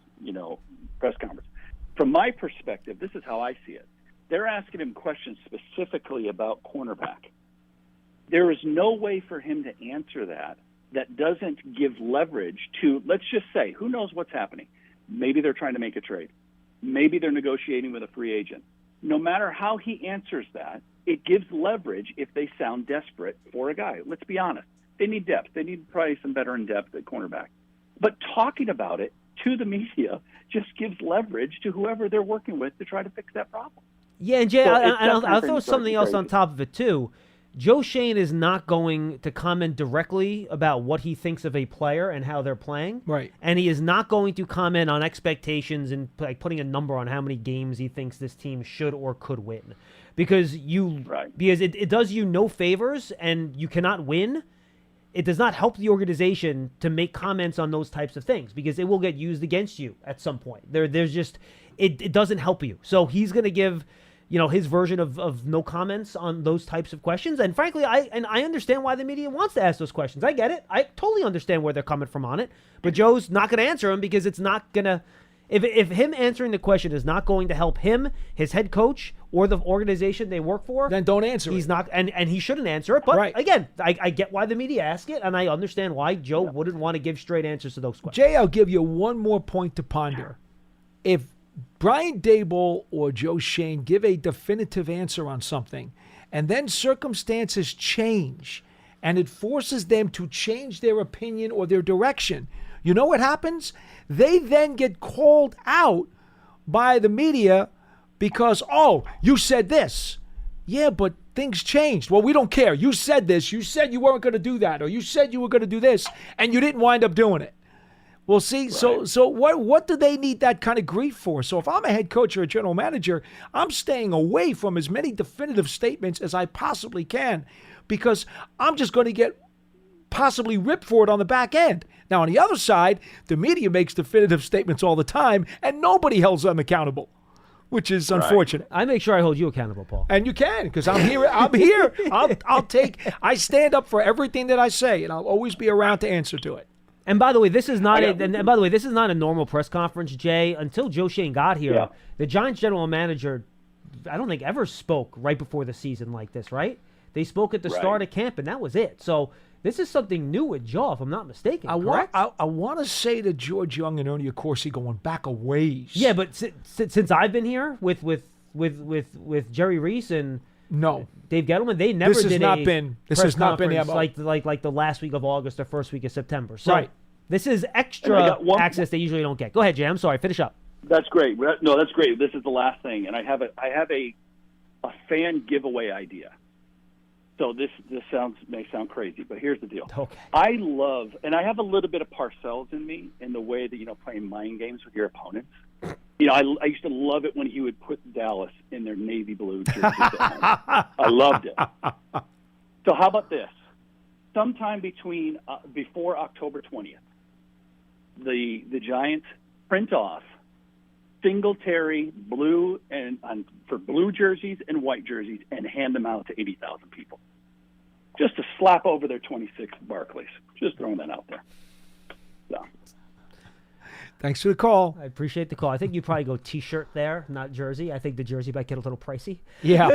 Speaker 12: press conference. From my perspective, this is how I see it. They're asking him questions specifically about cornerback. There is no way for him to answer that doesn't give leverage to, let's just say, who knows what's happening. Maybe they're trying to make a trade. Maybe they're negotiating with a free agent. No matter how he answers that, it gives leverage if they sound desperate for a guy. Let's be honest. They need depth. They need probably some veteran depth at cornerback. But talking about it to the media just gives leverage to whoever they're working with to try to fix that problem.
Speaker 7: Yeah, and Jay, I'll throw something else on top of it, too. Joe Schoen is not going to comment directly about what he thinks of a player and how they're playing.
Speaker 8: Right.
Speaker 7: And he is not going to comment on expectations and putting a number on how many games he thinks this team should or could win. Because it does you no favors, and you cannot win. It does not help the organization to make comments on those types of things, because it will get used against you at some point. There's just it doesn't help you. So he's going to give his version of no comments on those types of questions. And frankly, I understand why the media wants to ask those questions. I get it. I totally understand where they're coming from on it. But Joe's not going to answer them, because it's not going to. If him answering the question is not going to help him, his head coach, or the organization they work for,
Speaker 8: then don't answer
Speaker 7: He's
Speaker 8: it.
Speaker 7: not, and he shouldn't answer it. But again, I get why the media ask it, and I understand why Joe wouldn't want to give straight answers to those questions.
Speaker 8: Jay, I'll give you one more point to ponder. If Brian Daboll or Joe Schoen give a definitive answer on something, and then circumstances change, and it forces them to change their opinion or their direction, you know what happens? They then get called out by the media because, you said this. Yeah, but things changed. Well, we don't care. You said this. You said you weren't going to do that, or you said you were going to do this, and you didn't wind up doing it. Well, see, right. so what do they need that kind of grief for? So if I'm a head coach or a general manager, I'm staying away from as many definitive statements as I possibly can, because I'm just going to get possibly ripped for it on the back end. Now, on the other side, the media makes definitive statements all the time, and nobody holds them accountable, which is unfortunate.
Speaker 7: I make sure I hold you accountable, Paul.
Speaker 8: And you can, because I'm here. I stand up for everything that I say, and I'll always be around to answer to it.
Speaker 7: And by the way, this is not a normal press conference, Jay. Until Joe Schoen got here, the Giants general manager, I don't think ever spoke right before the season like this, right? They spoke at the start of camp, and that was it. So this is something new with Joe, if I'm not mistaken.
Speaker 8: I want to say to George Young and Ernie Accorsi going back a ways.
Speaker 7: Yeah, but since I've been here with Jerry Reese and Dave Gettleman, they never
Speaker 8: this
Speaker 7: did
Speaker 8: This has not been
Speaker 7: like the last week of August or first week of September. So this is extra access they usually don't get. Go ahead, Jay. I'm sorry. Finish up.
Speaker 12: That's great. No, that's great. This is the last thing, and I have a fan giveaway idea. So this may sound crazy, but here's the deal.
Speaker 7: Okay.
Speaker 12: I love, and I have a little bit of Parcells in me in the way that, playing mind games with your opponents. I used to love it when he would put Dallas in their navy blue jerseys. I loved it. So how about this? Sometime before October 20th, the Giants print off Singletary blue and for blue jerseys and white jerseys and hand them out to 80,000 people. Just to slap over their 26 Barclays. Just throwing that out there. So.
Speaker 8: Thanks for the call.
Speaker 7: I appreciate the call. I think you probably go T-shirt there, not jersey. I think the jersey might get a little pricey.
Speaker 8: Yeah.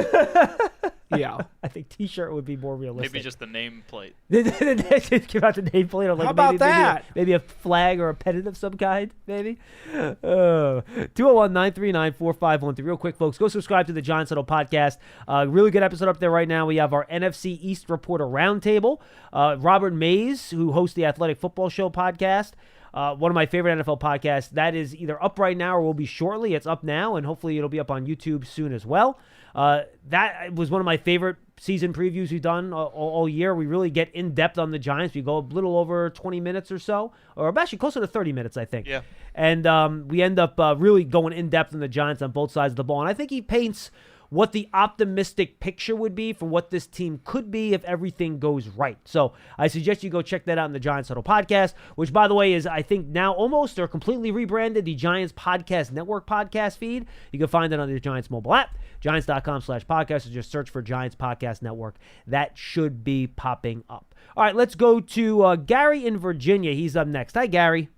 Speaker 8: Yeah.
Speaker 7: I think T-shirt would be more realistic.
Speaker 9: Maybe just the nameplate.
Speaker 7: Give out the nameplate. Or like
Speaker 8: How about that?
Speaker 7: Maybe a flag or a pennant of some kind, maybe. 201-939-4513. Real quick, folks, go subscribe to the Giants Huddle podcast. Really good episode up there right now. We have our NFC East Reporter Roundtable. Robert Mays, who hosts the Athletic Football Show podcast. One of my favorite NFL podcasts. That is either up right now or will be shortly. It's up now, and hopefully it'll be up on YouTube soon as well. That was one of my favorite season previews we've done all year. We really get in-depth on the Giants. We go a little over 20 minutes or so, or actually closer to 30 minutes, I think.
Speaker 9: Yeah.
Speaker 7: And we end up really going in-depth on the Giants on both sides of the ball. And I think he paints what the optimistic picture would be for what this team could be if everything goes right. So I suggest you go check that out in the Giants Huddle podcast, which, by the way, is, I think, now almost or completely rebranded the Giants Podcast Network podcast feed. You can find it on the Giants mobile app, giants.com/podcast, or just search for Giants Podcast Network. That should be popping up. All right, let's go to Gary in Virginia. He's up next. Hi, Gary.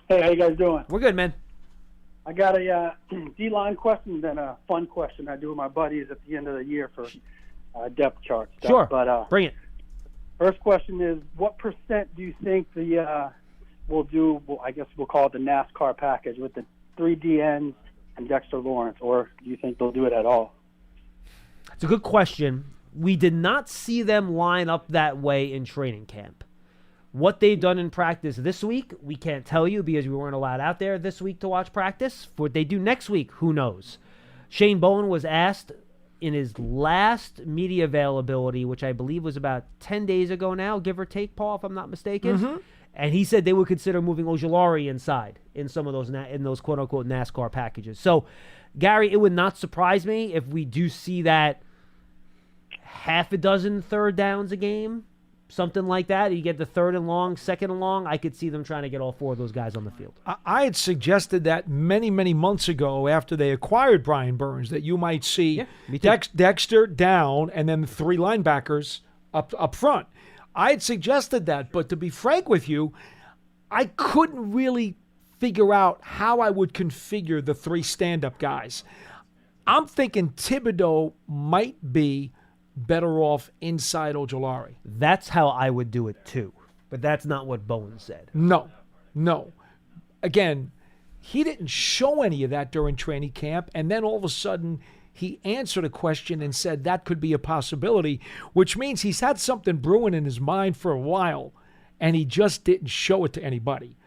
Speaker 13: Hey, how you guys doing?
Speaker 7: We're good, man.
Speaker 13: I got a D-line question, then a fun question I do with my buddies at the end of the year for depth chart stuff.
Speaker 7: Sure,
Speaker 13: but,
Speaker 7: bring it.
Speaker 13: First question is, what percent do you think we'll do, I guess we'll call it the NASCAR package with the 3 DNs and Dexter Lawrence, or do you think they'll do it at all?
Speaker 7: It's a good question. We did not see them line up that way in training camp. What they've done in practice this week, we can't tell you because we weren't allowed out there this week to watch practice. For what they do next week, who knows? Shane Bowen was asked in his last media availability, which I believe was about 10 days ago now, give or take, Paul, if I'm not mistaken.
Speaker 8: Mm-hmm.
Speaker 7: And he said they would consider moving Ojulari inside in some of those in those quote-unquote NASCAR packages. So, Gary, it would not surprise me if we do see that half a dozen third downs a game. Something like that. You get the third and long, second and long. I could see them trying to get all 4 of those guys on the field.
Speaker 8: I had suggested that many, many months ago after they acquired Brian Burns that you might see Dexter down and then 3 linebackers up front. I had suggested that, but to be frank with you, I couldn't really figure out how I would configure the 3 stand-up guys. I'm thinking Thibodeau might be better off inside Ojulari.
Speaker 7: That's how I would do it too. But that's not what Bowen said.
Speaker 8: No. Again, he didn't show any of that during training camp, and then all of a sudden he answered a question and said that could be a possibility, which means he's had something brewing in his mind for a while, and he just didn't show it to anybody.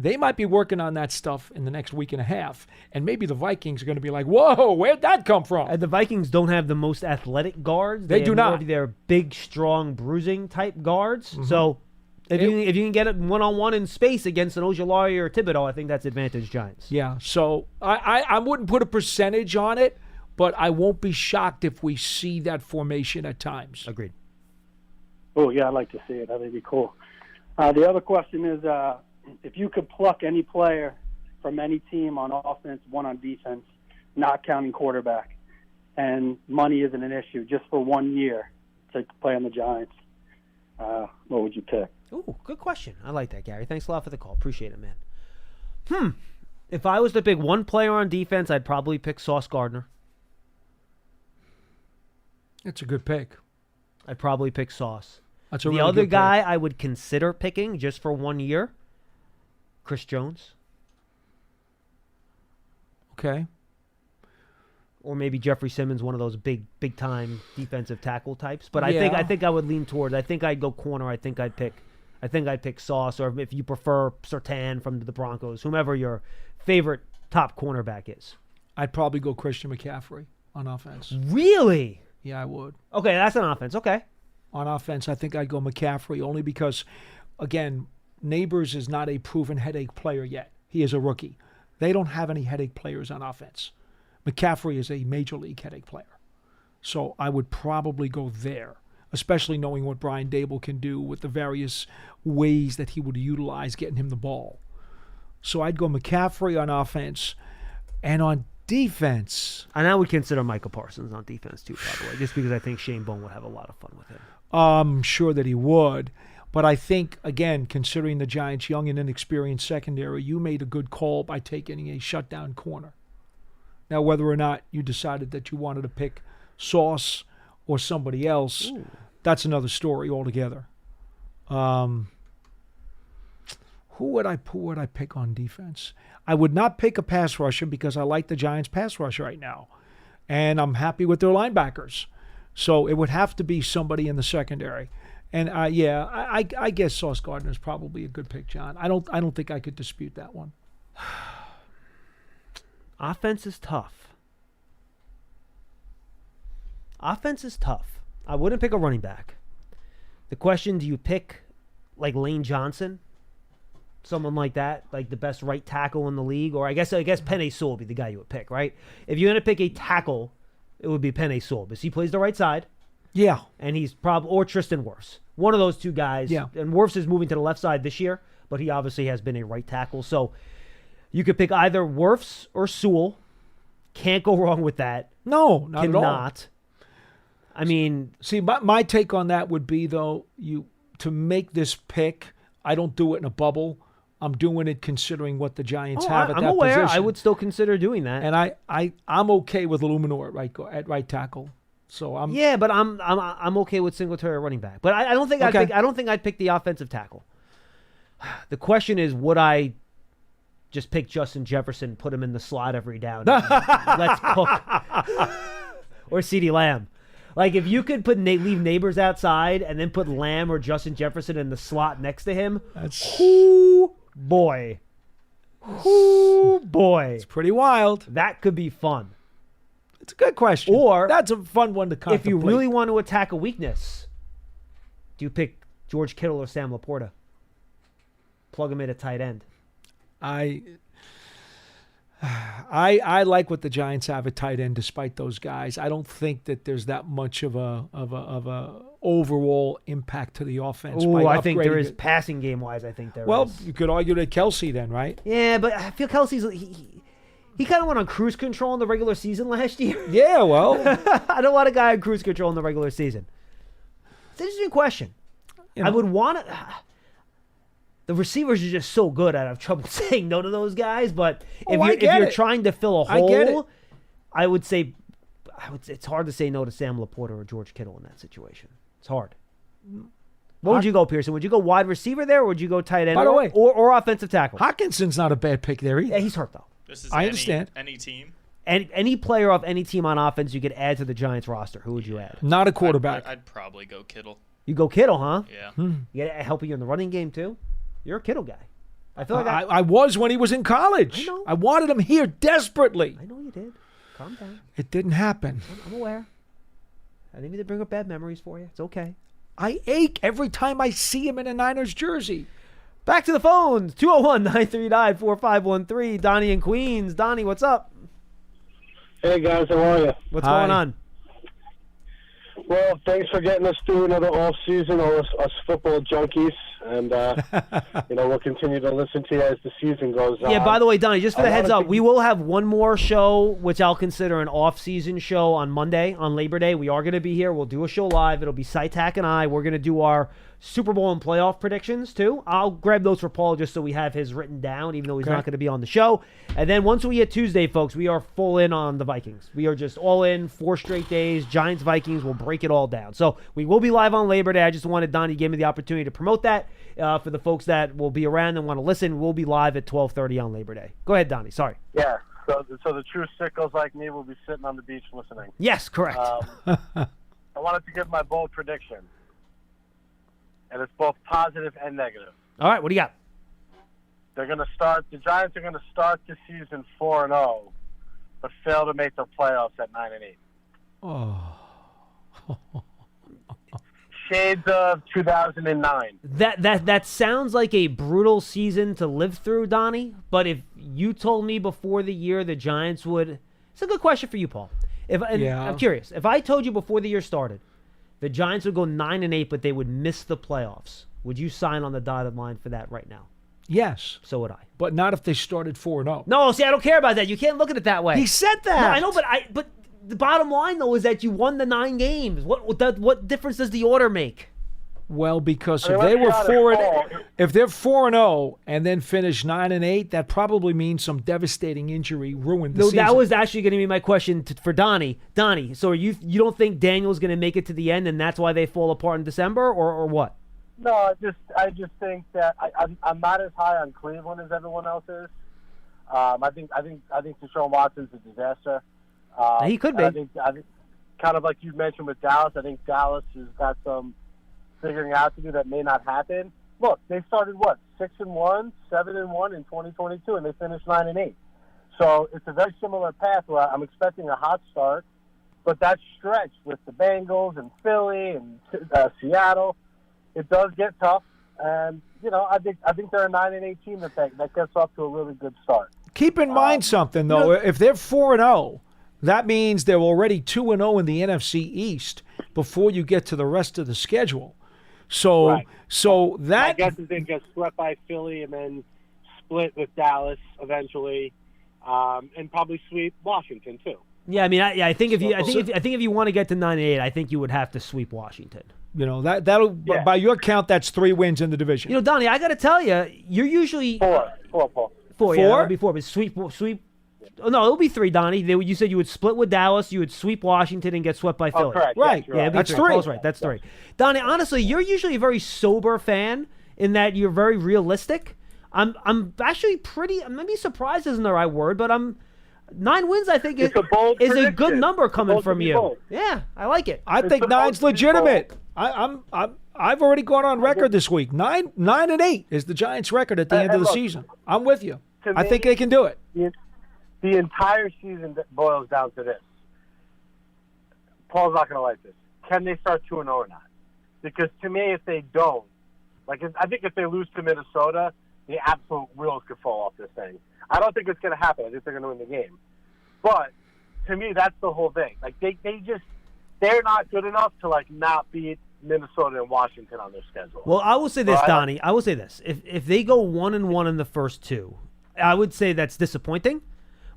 Speaker 8: They might be working on that stuff in the next week and a half, and maybe the Vikings are going to be like, whoa, where'd that come from?
Speaker 7: And the Vikings don't have the most athletic guards.
Speaker 8: They do not.
Speaker 7: They're big, strong, bruising type guards. Mm-hmm. So if you can get it one-on-one in space against an Ojulari or Thibodeau, I think that's advantage Giants.
Speaker 8: Yeah, so I wouldn't put a percentage on it, but I won't be shocked if we see that formation at times.
Speaker 7: Agreed.
Speaker 13: Oh, yeah, I'd like to see it. That would be cool. The other question is, if you could pluck any player from any team on offense, one on defense, not counting quarterback, and money isn't an issue, just for 1 year to play on the Giants, what would you pick?
Speaker 7: Ooh, good question. I like that, Gary. Thanks a lot for the call. Appreciate it, man. If I was to pick one player on defense, I'd probably pick Sauce Gardner.
Speaker 8: That's a good pick.
Speaker 7: I'd probably pick Sauce.
Speaker 8: That's a
Speaker 7: the
Speaker 8: really
Speaker 7: other
Speaker 8: good
Speaker 7: guy
Speaker 8: pick.
Speaker 7: I would consider picking just for 1 year, Chris Jones.
Speaker 8: Okay.
Speaker 7: Or maybe Jeffrey Simmons, one of those big time defensive tackle types. But I think I would lean towards. I think I'd go corner. I think I'd pick Sauce, or if you prefer Surtain from the Broncos, whomever your favorite top cornerback is.
Speaker 8: I'd probably go Christian McCaffrey on offense.
Speaker 7: Really?
Speaker 8: Yeah, I would.
Speaker 7: Okay, that's an offense. Okay.
Speaker 8: On offense, I think I'd go McCaffrey only because, again, Neighbors is not a proven headache player yet. He is a rookie. They don't have any headache players on offense. McCaffrey is a major league headache player. So I would probably go there, especially knowing what Brian Dable can do with the various ways that he would utilize getting him the ball. So I'd go McCaffrey on offense. And on defense,
Speaker 7: And I would consider Michael Parsons on defense too, by the way, just because I think Shane Bowen would have a lot of fun with him.
Speaker 8: I'm sure that he would. But I think, again, considering the Giants' young and inexperienced secondary, you made a good call by taking a shutdown corner. Now, whether or not you decided that you wanted to pick Sauce or somebody else, that's another story altogether. Who would I pick on defense? I would not pick a pass rusher because I like the Giants' pass rush right now. And I'm happy with their linebackers. So it would have to be somebody in the secondary. And I guess Sauce Gardner is probably a good pick, John. I don't think I could dispute that one.
Speaker 7: Offense is tough. Offense is tough. I wouldn't pick a running back. The question, do you pick like Lane Johnson? Someone like that, like the best right tackle in the league? Or I guess Penei Sewell would be the guy you would pick, right? If you're going to pick a tackle, it would be Penei Sewell because he plays the right side.
Speaker 8: Yeah.
Speaker 7: And he's probably, or Tristan Wirfs. One of those two guys.
Speaker 8: Yeah.
Speaker 7: And Wirfs is moving to the left side this year, but he obviously has been a right tackle. So you could pick either Wirfs or Sewell. Can't go wrong with that.
Speaker 8: No, not at all.
Speaker 7: Cannot. I mean,
Speaker 8: see, my take on that would be, though, to make this pick, I don't do it in a bubble. I'm doing it considering what the Giants have at that position.
Speaker 7: I'm aware. I would still consider doing that.
Speaker 8: And I'm okay with Illuminor at right tackle. So I'm
Speaker 7: but I'm okay with Singletary at running back. But I don't think I'd pick the offensive tackle. The question is, would I just pick Justin Jefferson, put him in the slot every down, let's cook, or CeeDee Lamb? Like if you could leave Neighbors outside and then put Lamb or Justin Jefferson in the slot next to him, boy, it's
Speaker 8: pretty wild.
Speaker 7: That could be fun.
Speaker 8: It's a good question.
Speaker 7: Or
Speaker 8: that's a fun one to contemplate.
Speaker 7: If you really want to attack a weakness, do you pick George Kittle or Sam Laporta? Plug him in at tight end.
Speaker 8: I like what the Giants have at tight end, despite those guys. I don't think that there's that much of a overall impact to the offense.
Speaker 7: I think there is passing game wise. I think there is.
Speaker 8: Well, you could argue that Kelsey then, right?
Speaker 7: Yeah, but I feel Kelsey's he kind of went on cruise control in the regular season last year.
Speaker 8: Yeah, well,
Speaker 7: I don't want a guy on cruise control in the regular season. It's an interesting question. I would want to. The receivers are just so good. I have trouble saying no to those guys. But if you're trying to fill a hole, I would say it's hard to say no to Sam Laporta or George Kittle in that situation. It's hard. What would you go, Pearson? Would you go wide receiver there, or would you go tight end?
Speaker 8: By the way,
Speaker 7: or offensive tackle?
Speaker 8: Hawkinson's not a bad pick there either.
Speaker 7: Yeah, he's hurt though.
Speaker 9: This is
Speaker 8: I understand.
Speaker 9: Any team.
Speaker 7: Any player off any team on offense you could add to the Giants roster. Who would you add?
Speaker 8: Not a quarterback.
Speaker 9: I'd probably go Kittle.
Speaker 7: You go Kittle, huh?
Speaker 9: Yeah.
Speaker 7: You got helping you in the running game too. You're a Kittle guy. I feel like
Speaker 8: I was when he was in college.
Speaker 7: I know.
Speaker 8: I wanted him here desperately.
Speaker 7: I know you did. Calm down.
Speaker 8: It didn't happen.
Speaker 7: I'm aware. I didn't mean to bring up bad memories for you. It's okay.
Speaker 8: I ache every time I see him in a Niners jersey.
Speaker 7: Back to the phones. 201-939-4513. Donnie in Queens. Donnie, what's up?
Speaker 14: Hey, guys. How are you?
Speaker 7: What's going on?
Speaker 14: Well, thanks for getting us through another off season, us football junkies. And, we'll continue to listen to you as the season goes on.
Speaker 7: Yeah, by the way, Donnie, just for the heads up, we will have one more show, which I'll consider an off-season show on Monday, on Labor Day. We are going to be here. We'll do a show live. It'll be Sytac and I. We're going to do our Super Bowl and playoff predictions, too. I'll grab those for Paul just so we have his written down, even though he's not going to be on the show. And then once we hit Tuesday, folks, we are full in on the Vikings. We are just all in, 4 straight days. Giants, Vikings, we'll break it all down. So we will be live on Labor Day. I just wanted Donnie to give me the opportunity to promote that. For the folks that will be around and want to listen, we'll be live at 12:30 on Labor Day. Go ahead, Donnie. Sorry.
Speaker 14: Yeah, so the true sickos like me will be sitting on the beach listening.
Speaker 7: Yes, correct.
Speaker 14: I wanted to give my bold prediction. And it's both positive and negative.
Speaker 7: All right, what do you got?
Speaker 14: The Giants are going to start the season 4-0, but fail to make the playoffs at 9-8.
Speaker 8: Oh.
Speaker 14: Shades of 2009.
Speaker 7: That sounds like a brutal season to live through, Donnie. But if you told me before the year the Giants would, it's a good question for you, Paul. I'm curious. If I told you before the year started, the Giants would go 9-8, but they would miss the playoffs, would you sign on the dotted line for that right now?
Speaker 8: Yes.
Speaker 7: So would I.
Speaker 8: But not if they started 4-0.
Speaker 7: No, see, I don't care about that. You can't look at it that way.
Speaker 8: He said that.
Speaker 7: No, I know, but the bottom line though is that you won the 9 games. What difference does the order make?
Speaker 8: Well, because if they were if they're 4-0 and then finish 9-8, that probably means some devastating injury ruined the season.
Speaker 7: That was actually going to be my question for Donnie. Donnie, so you don't think Daniel's going to make it to the end, and that's why they fall apart in December, or what?
Speaker 14: No, I just think that I'm not as high on Cleveland as everyone else is. I think Deshaun Watson's a disaster.
Speaker 7: He could be.
Speaker 14: I think kind of like you mentioned with Dallas. I think Dallas has got some figuring out to do that may not happen. Look, they started 6-1, 7-1 in 2022, and they finished 9-8. So it's a very similar path where I'm expecting a hot start, but that stretch with the Bengals and Philly and Seattle, it does get tough. And I think they're a 9-8 team that gets off to a really good start.
Speaker 8: Keep in mind something though. If they're 4-0, that means they're already 2-0 in the NFC East before you get to the rest of the schedule. So,
Speaker 14: right.
Speaker 8: That
Speaker 14: I guess is they get swept by Philly and then split with Dallas eventually, and probably sweep Washington too.
Speaker 7: Yeah, I mean, I think if you want to get to 9-8, I think you would have to sweep Washington.
Speaker 8: That'll by your count, that's 3 wins in the division.
Speaker 7: Donnie, I got to tell you, you're usually
Speaker 14: 4, Paul.
Speaker 7: 4, yeah, it'll be 4, but sweep. Oh, no, it'll be 3, Donnie. You said you would split with Dallas, you would sweep Washington, and get swept by Philly.
Speaker 14: Oh, correct.
Speaker 7: Right.
Speaker 14: Yes,
Speaker 7: Yeah,
Speaker 8: that's
Speaker 7: 3.
Speaker 8: 3.
Speaker 7: Paul's right. That's 3. Donnie, honestly, you're usually a very sober fan in that you're very realistic. I'm actually maybe surprised isn't the right word, but 9 wins, I think, is a good number coming from you.
Speaker 14: Bold.
Speaker 7: Yeah, I like it.
Speaker 8: I think 9's legitimate. I've already gone on record this week. 9-8 is the Giants' record at the end of the season. I'm with you. I think they can do it.
Speaker 14: The entire season boils down to this. Paul's not going to like this. Can they start 2-0 or not? Because to me, if they don't, I think if they lose to Minnesota, the absolute wheels could fall off this thing. I don't think it's going to happen. I think they're going to win the game. But to me, that's the whole thing. They're not good enough to not beat Minnesota and Washington on their schedule.
Speaker 7: Well, I will say this, Donnie. I will say this: if they go 1-1 in the first 2, I would say that's disappointing.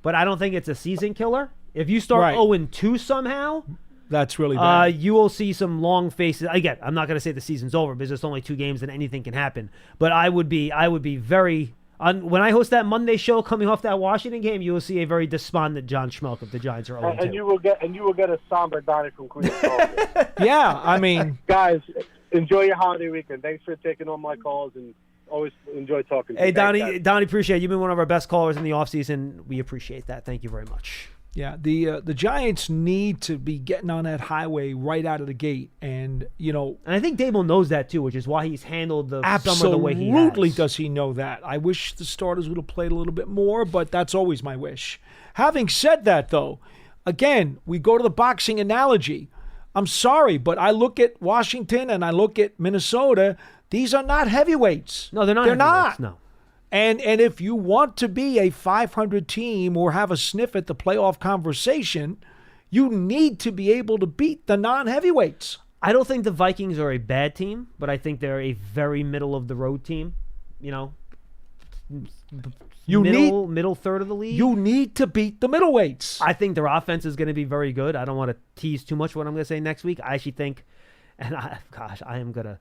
Speaker 7: But I don't think it's a season killer. If you start 0-2 somehow,
Speaker 8: that's really bad.
Speaker 7: You will see some long faces. Again, I'm not going to say the season's over because there's only 2 games and anything can happen. But I would be very when I host that Monday show coming off that Washington game, you will see a very despondent John Schmeelk if the Giants are 0-2.
Speaker 14: And you will get a somber Donnie from Queens.
Speaker 8: Yeah, I mean,
Speaker 14: guys, enjoy your holiday weekend. Thanks for taking all my calls and always enjoy talking to you.
Speaker 7: Hey, Donnie, appreciate it. You've been one of our best callers in the offseason. We appreciate that. Thank you very much.
Speaker 8: Yeah, the Giants need to be getting on that highway right out of the gate, and
Speaker 7: and I think Dable knows that too, which is why he's handled the summer the way he has.
Speaker 8: Absolutely, does he know that? I wish the starters would have played a little bit more, but that's always my wish. Having said that, though, again, we go to the boxing analogy. I'm sorry, but I look at Washington and I look at Minnesota. These are not heavyweights.
Speaker 7: No, they're not.
Speaker 8: They're not.
Speaker 7: No.
Speaker 8: And if you want to be a 500 team or have a sniff at the playoff conversation, you need to be able to beat the non-heavyweights.
Speaker 7: I don't think the Vikings are a bad team, but I think they're a very middle-of-the-road team. Middle third of the league.
Speaker 8: You need to beat the middleweights.
Speaker 7: I think their offense is going to be very good. I don't want to tease too much what I'm going to say next week. I actually think, I am gonna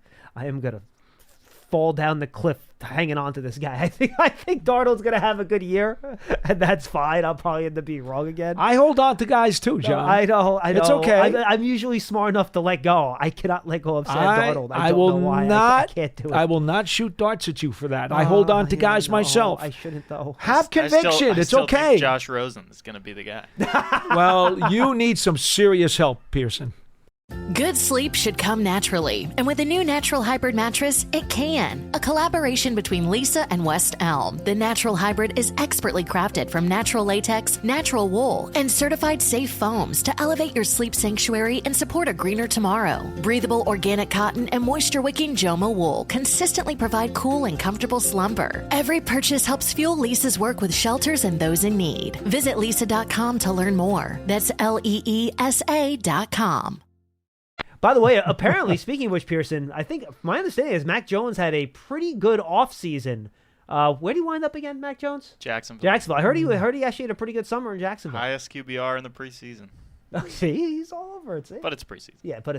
Speaker 7: fall down the cliff hanging on to this guy. I think Darnold's going to have a good year, and that's fine. I'll probably end up being wrong again.
Speaker 8: I hold on to guys too, John.
Speaker 7: I know.
Speaker 8: It's okay.
Speaker 7: I'm usually smart enough to let go. I cannot let go of Sam Darnold. I don't know why. I can't do it.
Speaker 8: I will not shoot darts at you for that. I hold on to guys myself.
Speaker 7: I shouldn't, though.
Speaker 8: Have conviction.
Speaker 9: I still
Speaker 8: okay.
Speaker 9: Think Josh Rosen is going to be the guy.
Speaker 8: Well, you need some serious help, Pearson.
Speaker 2: Good sleep should come naturally, and with a new Natural Hybrid mattress, it can. A collaboration between Lisa and West Elm, the Natural Hybrid is expertly crafted from natural latex, natural wool, and certified safe foams to elevate your sleep sanctuary and support a greener tomorrow. Breathable organic cotton and moisture-wicking Joma wool consistently provide cool and comfortable slumber. Every purchase helps fuel Lisa's work with shelters and those in need. Visit lisa.com to learn more. That's LEESA.com.
Speaker 7: By the way, apparently, speaking of which, Pearson, I think my understanding is Mac Jones had a pretty good offseason Where do you wind up again, Mac Jones?
Speaker 9: Jacksonville.
Speaker 7: I heard he actually had a pretty good summer in Jacksonville.
Speaker 9: Highest QBR in the preseason.
Speaker 7: See, he's all over it. See?
Speaker 9: But it's preseason.
Speaker 7: Yeah, but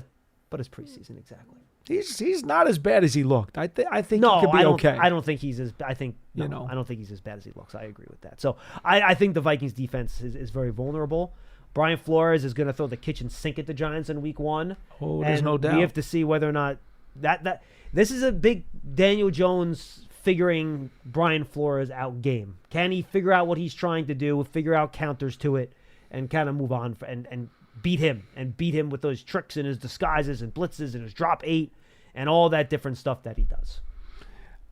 Speaker 7: it's preseason, exactly.
Speaker 8: He's not as bad as he looked. I think he could be
Speaker 7: I don't,
Speaker 8: okay.
Speaker 7: I don't think he's as. I don't think he's as bad as he looks. I agree with that. So I think the Vikings defense is very vulnerable. Brian Flores is going to throw the kitchen sink at the Giants in Week 1.
Speaker 8: Oh, there's no doubt.
Speaker 7: We have to see whether or not that this is a big Daniel Jones figuring Brian Flores out game. Can he figure out what he's trying to do, figure out counters to it, and kind of move on and beat him with those tricks and his disguises and blitzes and his drop 8 and all that different stuff that he does.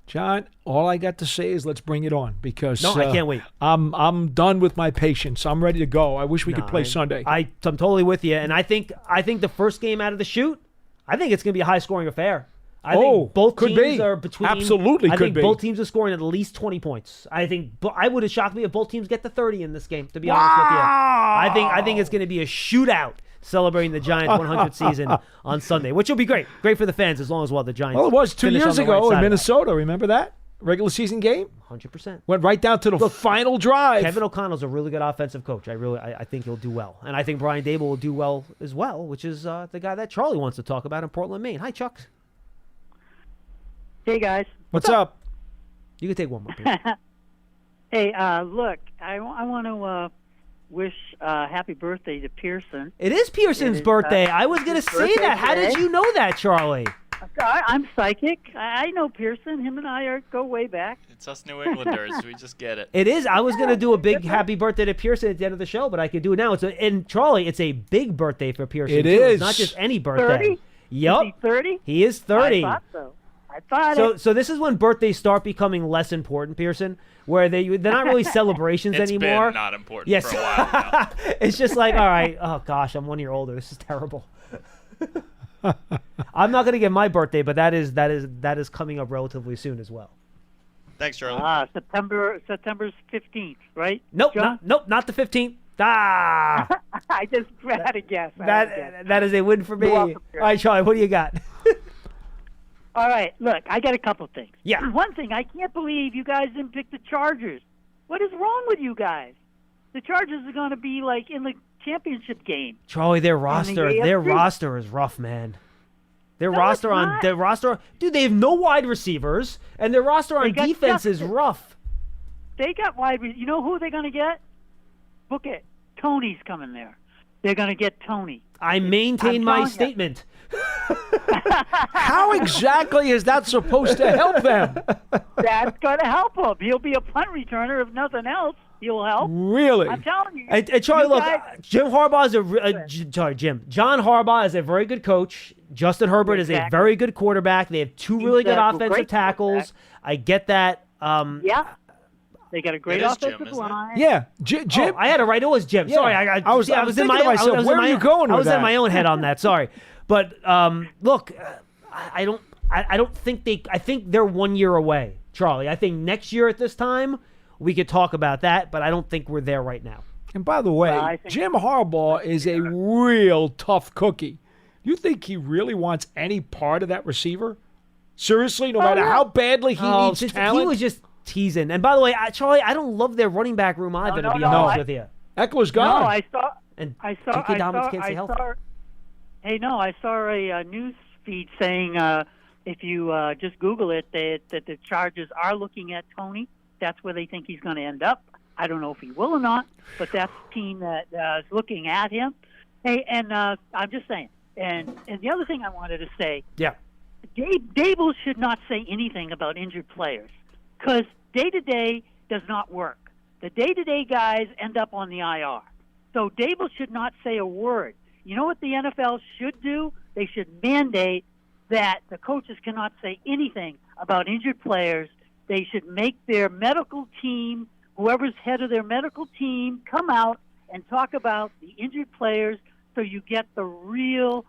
Speaker 8: John, all I got to say is let's bring it on because
Speaker 7: I can't wait.
Speaker 8: I'm done with my patience. I'm ready to go. I wish we could play Sunday.
Speaker 7: I'm totally with you, and I think the first game out of the chute, I think it's going to be a high scoring affair. I think both teams are between.
Speaker 8: Absolutely,
Speaker 7: I
Speaker 8: could
Speaker 7: think
Speaker 8: be.
Speaker 7: both teams are scoring at least 20 points. I would have shocked me if both teams get to 30 in this game. To be honest with you, I think it's going to be a shootout celebrating the Giants' 100th season on Sunday, which will be great for the fans as long as the Giants.
Speaker 8: Well, it was 2 years ago in Minnesota.
Speaker 7: That.
Speaker 8: Remember that regular season game?
Speaker 7: 100%.
Speaker 8: Went right down to the final drive.
Speaker 7: Kevin O'Connell's a really good offensive coach. I think he'll do well, and I think Brian Dable will do well as well, which is the guy that Charlie wants to talk about in Portland, Maine. Hi, Chuck.
Speaker 15: Hey, guys.
Speaker 8: What's up?
Speaker 7: You can take one more.
Speaker 15: Hey, look, I want to wish happy birthday to Pearson.
Speaker 7: It is Pearson's birthday. I was going to say that. How did you know that, Charlie?
Speaker 15: I'm psychic. I know Pearson. Him and I go way back.
Speaker 9: It's us New Englanders. We just get it.
Speaker 7: It is. I was going to do a big happy birthday to Pearson at the end of the show, but I could do it now. And Charlie, it's a big birthday for Pearson.
Speaker 8: It
Speaker 7: too.
Speaker 8: is.
Speaker 7: It's not just any birthday.
Speaker 15: 30?
Speaker 7: Yep.
Speaker 15: Is he 30?
Speaker 7: He is 30.
Speaker 15: I thought so. I thought
Speaker 7: so this is when birthdays start becoming less important, Pearson, where they're not really celebrations anymore.
Speaker 9: It's been not important for a while now.
Speaker 7: It's just like, all right, oh gosh, I'm 1 year older. This is terrible. I'm not going to get my birthday, but that is coming up relatively soon as well.
Speaker 9: Thanks, Charlie.
Speaker 15: September's 15th, right?
Speaker 7: Nope, not the 15th.
Speaker 15: I just had a guess.
Speaker 7: That is a win for me. All right, Charlie, what do you got?
Speaker 15: All right, look, I got a couple things.
Speaker 7: Yeah.
Speaker 15: One thing, I can't believe you guys didn't pick the Chargers. What is wrong with you guys? The Chargers are going to be like in the championship game.
Speaker 7: Charlie, their roster is rough, man. Their roster, dude, they have no wide receivers, and their roster on defense is rough.
Speaker 15: They got you know who they're going to get? Book it. Tony's coming there. They're going to get Tony.
Speaker 7: I maintain my statement.
Speaker 8: How exactly is that supposed to help them?
Speaker 15: That's going to help him. He'll be a punt returner if nothing else. He'll help.
Speaker 8: Really?
Speaker 15: I'm telling you.
Speaker 7: And Charlie, look, John Harbaugh is a very good coach. Justin Herbert is a very good quarterback. They have two really good offensive tackles. I get that.
Speaker 15: Yeah. They got a great offensive line.
Speaker 8: Yeah, Jim.
Speaker 7: Oh, I had it right. It was Jim.
Speaker 8: Yeah.
Speaker 7: Sorry, I was in my own.
Speaker 8: Where are you going with that?
Speaker 7: I was in my own head on that. Sorry, but look, I don't think they. I think they're 1 year away, Charlie. I think next year at this time we could talk about that, but I don't think we're there right now.
Speaker 8: And by the way, Jim Harbaugh is a real tough cookie. You think he really wants any part of that receiver? Seriously, no matter how badly he needs talent?
Speaker 7: He was just teasing. And by the way, Charlie, I don't love their running back room either, to be honest with you.
Speaker 8: Eckler's gone.
Speaker 15: No, I saw a news feed saying if you just Google it, that the Chargers are looking at Tony. That's where they think he's going to end up. I don't know if he will or not, but that's the team that is looking at him. Hey, and I'm just saying. And the other thing I wanted to say, Dable should not say anything about injured players because day-to-day does not work. The day-to-day guys end up on the IR. So Dable should not say a word. You know what the NFL should do? They should mandate that the coaches cannot say anything about injured players. They should make their medical team, whoever's head of their medical team, come out and talk about the injured players so you get the real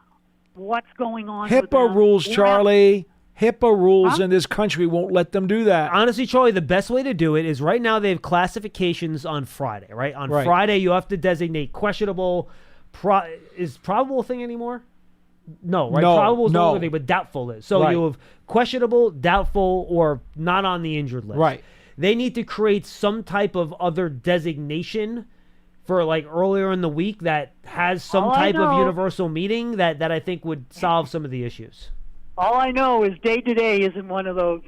Speaker 15: what's going on with
Speaker 8: HIPAA
Speaker 15: them.
Speaker 8: rules, Charlie. HIPAA rules in this country won't let them do that.
Speaker 7: Honestly, Charlie, the best way to do it is right now they have classifications on Friday, right? On Friday, you have to designate questionable. Is probable a thing anymore? No, right?
Speaker 8: No,
Speaker 7: probable is
Speaker 8: no.
Speaker 7: no thing, but doubtful is. So you have questionable, doubtful, or not on the injured list.
Speaker 8: Right.
Speaker 7: They need to create some type of other designation for like earlier in the week that has some type of universal meeting that I think would solve some of the issues.
Speaker 15: All I know is day-to-day isn't one of those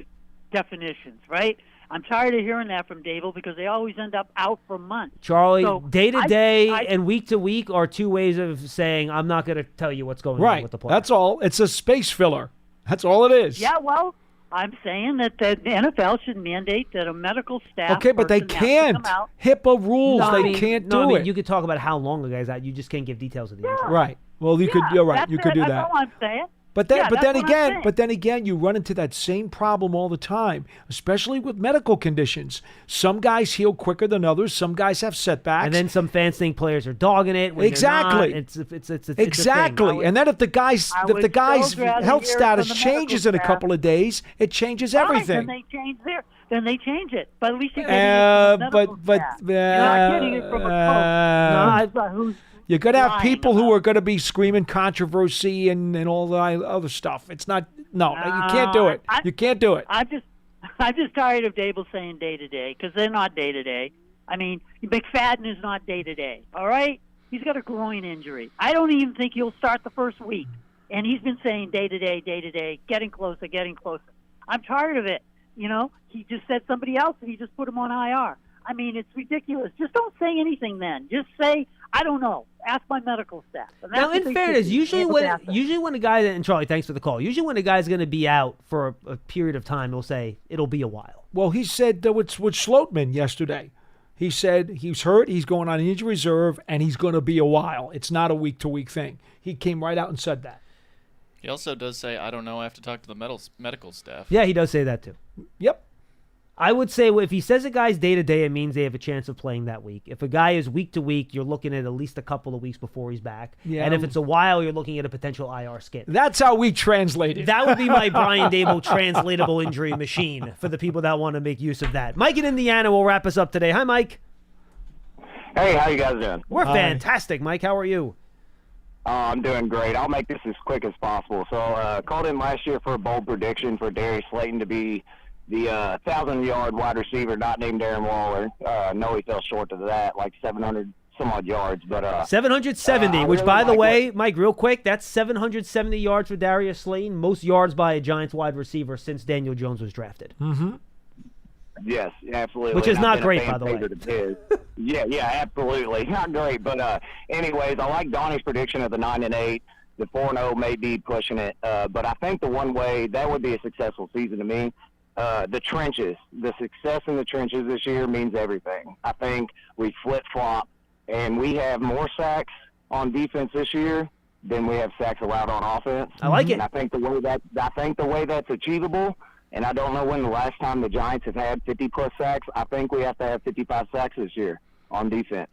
Speaker 15: definitions, right? I'm tired of hearing that from Dable because they always end up out for months.
Speaker 7: Charlie,
Speaker 15: So
Speaker 7: day-to-day and week-to-week are two ways of saying I'm not going to tell you what's going on with the player.
Speaker 8: That's all. It's a space filler. That's all it is.
Speaker 15: Yeah, well, I'm saying that the NFL should mandate that a medical staff.
Speaker 8: Okay, but they
Speaker 15: person has to
Speaker 8: can't.
Speaker 15: come out.
Speaker 8: HIPAA rules. They can't do it.
Speaker 7: You could talk about how long a guy's out. You just can't give details of the injury.
Speaker 8: Right. Well, you could. You're right.
Speaker 15: That's
Speaker 8: You could do
Speaker 15: That's
Speaker 8: that.
Speaker 15: all I'm saying.
Speaker 8: But then,
Speaker 15: Yeah,
Speaker 8: but
Speaker 15: that's
Speaker 8: then
Speaker 15: what I'm
Speaker 8: again,
Speaker 15: saying.
Speaker 8: but then again, you run into that same problem all the time, especially with medical conditions. Some guys heal quicker than others. Some guys have setbacks,
Speaker 7: And then some fans think players are dogging it. When
Speaker 8: Exactly.
Speaker 7: They're not. It's
Speaker 8: exactly. And then if the guy's
Speaker 15: rather
Speaker 8: health
Speaker 15: hear
Speaker 8: status
Speaker 15: from the medical
Speaker 8: changes in a
Speaker 15: staff.
Speaker 8: couple of days, it changes
Speaker 15: Right,
Speaker 8: everything.
Speaker 15: Then they change it. But at least you're getting it from the medical staff. You're not getting it from a coach. Who's
Speaker 8: you're going to have
Speaker 15: lying
Speaker 8: people who are going to be screaming controversy and all the other stuff. It's not. No, you can't do it. You can't do it.
Speaker 15: I'm just tired of Dable saying day to day because they're not day to day. I mean, McFadden is not day to day. All right, he's got a groin injury. I don't even think he'll start the first week, and he's been saying day to day, getting closer, getting closer. I'm tired of it. You know, he just said somebody else, and he just put him on IR. I mean, it's ridiculous. Just don't say anything then. Just say, I don't know. Ask my medical staff. And that's
Speaker 7: Now,
Speaker 15: what
Speaker 7: in
Speaker 15: they
Speaker 7: fairness,
Speaker 15: should do.
Speaker 7: usually
Speaker 15: Able to ask them.
Speaker 7: when a guy, and Charlie, thanks for the call. Usually when a guy's going to be out for a period of time, he'll say it'll be a while.
Speaker 8: Well, he said that with Schlotman yesterday. He said he's hurt, he's going on injury reserve, and he's going to be a while. It's not a week-to-week thing. He came right out and said that.
Speaker 9: He also does say, I don't know, I have to talk to the medical staff.
Speaker 7: Yeah, he does say that too.
Speaker 8: Yep.
Speaker 7: I would say if he says a guy's day-to-day, it means they have a chance of playing that week. If a guy is week-to-week, you're looking at least a couple of weeks before he's back.
Speaker 8: Yeah.
Speaker 7: And if it's a while, you're looking at a potential IR skip.
Speaker 8: That's how we translate it.
Speaker 7: That would be my Brian Dable translatable injury machine for the people that want to make use of that. Mike in Indiana will wrap us up today. Hi, Mike.
Speaker 16: Hey, how you guys doing?
Speaker 7: We're fantastic, Mike. How are you?
Speaker 16: I'm doing great. I'll make this as quick as possible. So, called in last year for a bold prediction for Darius Slayton to be the 1,000-yard wide receiver, not named Darren Waller. No, he fell short of that, like 700 some odd yards. But
Speaker 7: 770, which, by the way, Mike, real quick, that's 770 yards for Darius Slayton, most yards by a Giants wide receiver since Daniel Jones was drafted.
Speaker 8: Mm-hmm.
Speaker 16: Yes, absolutely.
Speaker 7: Which is
Speaker 16: And
Speaker 7: not
Speaker 16: I've been a
Speaker 7: great,
Speaker 16: fan
Speaker 7: by the way.
Speaker 16: favorite of his. Yeah, absolutely. Not great. But anyways, I like Donnie's prediction of the 9-8. The 4-0 may be pushing it. But I think the one way that would be a successful season to me, the trenches. The success in the trenches this year means everything. I think we flip-flop, and we have more sacks on defense this year than we have sacks allowed on offense.
Speaker 7: I like it.
Speaker 16: And I think the way that's achievable. And I don't know when the last time the Giants have had 50-plus sacks. I think we have to have 55 sacks this year on defense.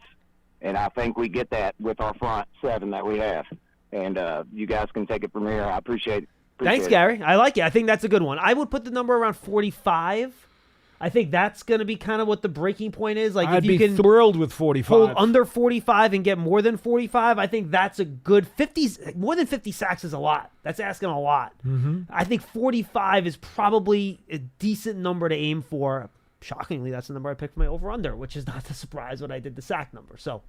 Speaker 16: And I think we get that with our front seven that we have. And you guys can take it from here. I appreciate it.
Speaker 7: Thanks, Gary. I like it. I think that's a good one. I would put the number around 45. I think that's going to be kind of what the breaking point is. Like,
Speaker 8: I'd
Speaker 7: if you
Speaker 8: be
Speaker 7: can
Speaker 8: thrilled with 45.
Speaker 7: hold under 45 and get more than 45, I think that's a good 50. More than 50 sacks is a lot. That's asking a lot.
Speaker 8: Mm-hmm.
Speaker 7: I think 45 is probably a decent number to aim for. Shockingly, that's the number I picked for my over-under, which is not a surprise when I did the sack number. So,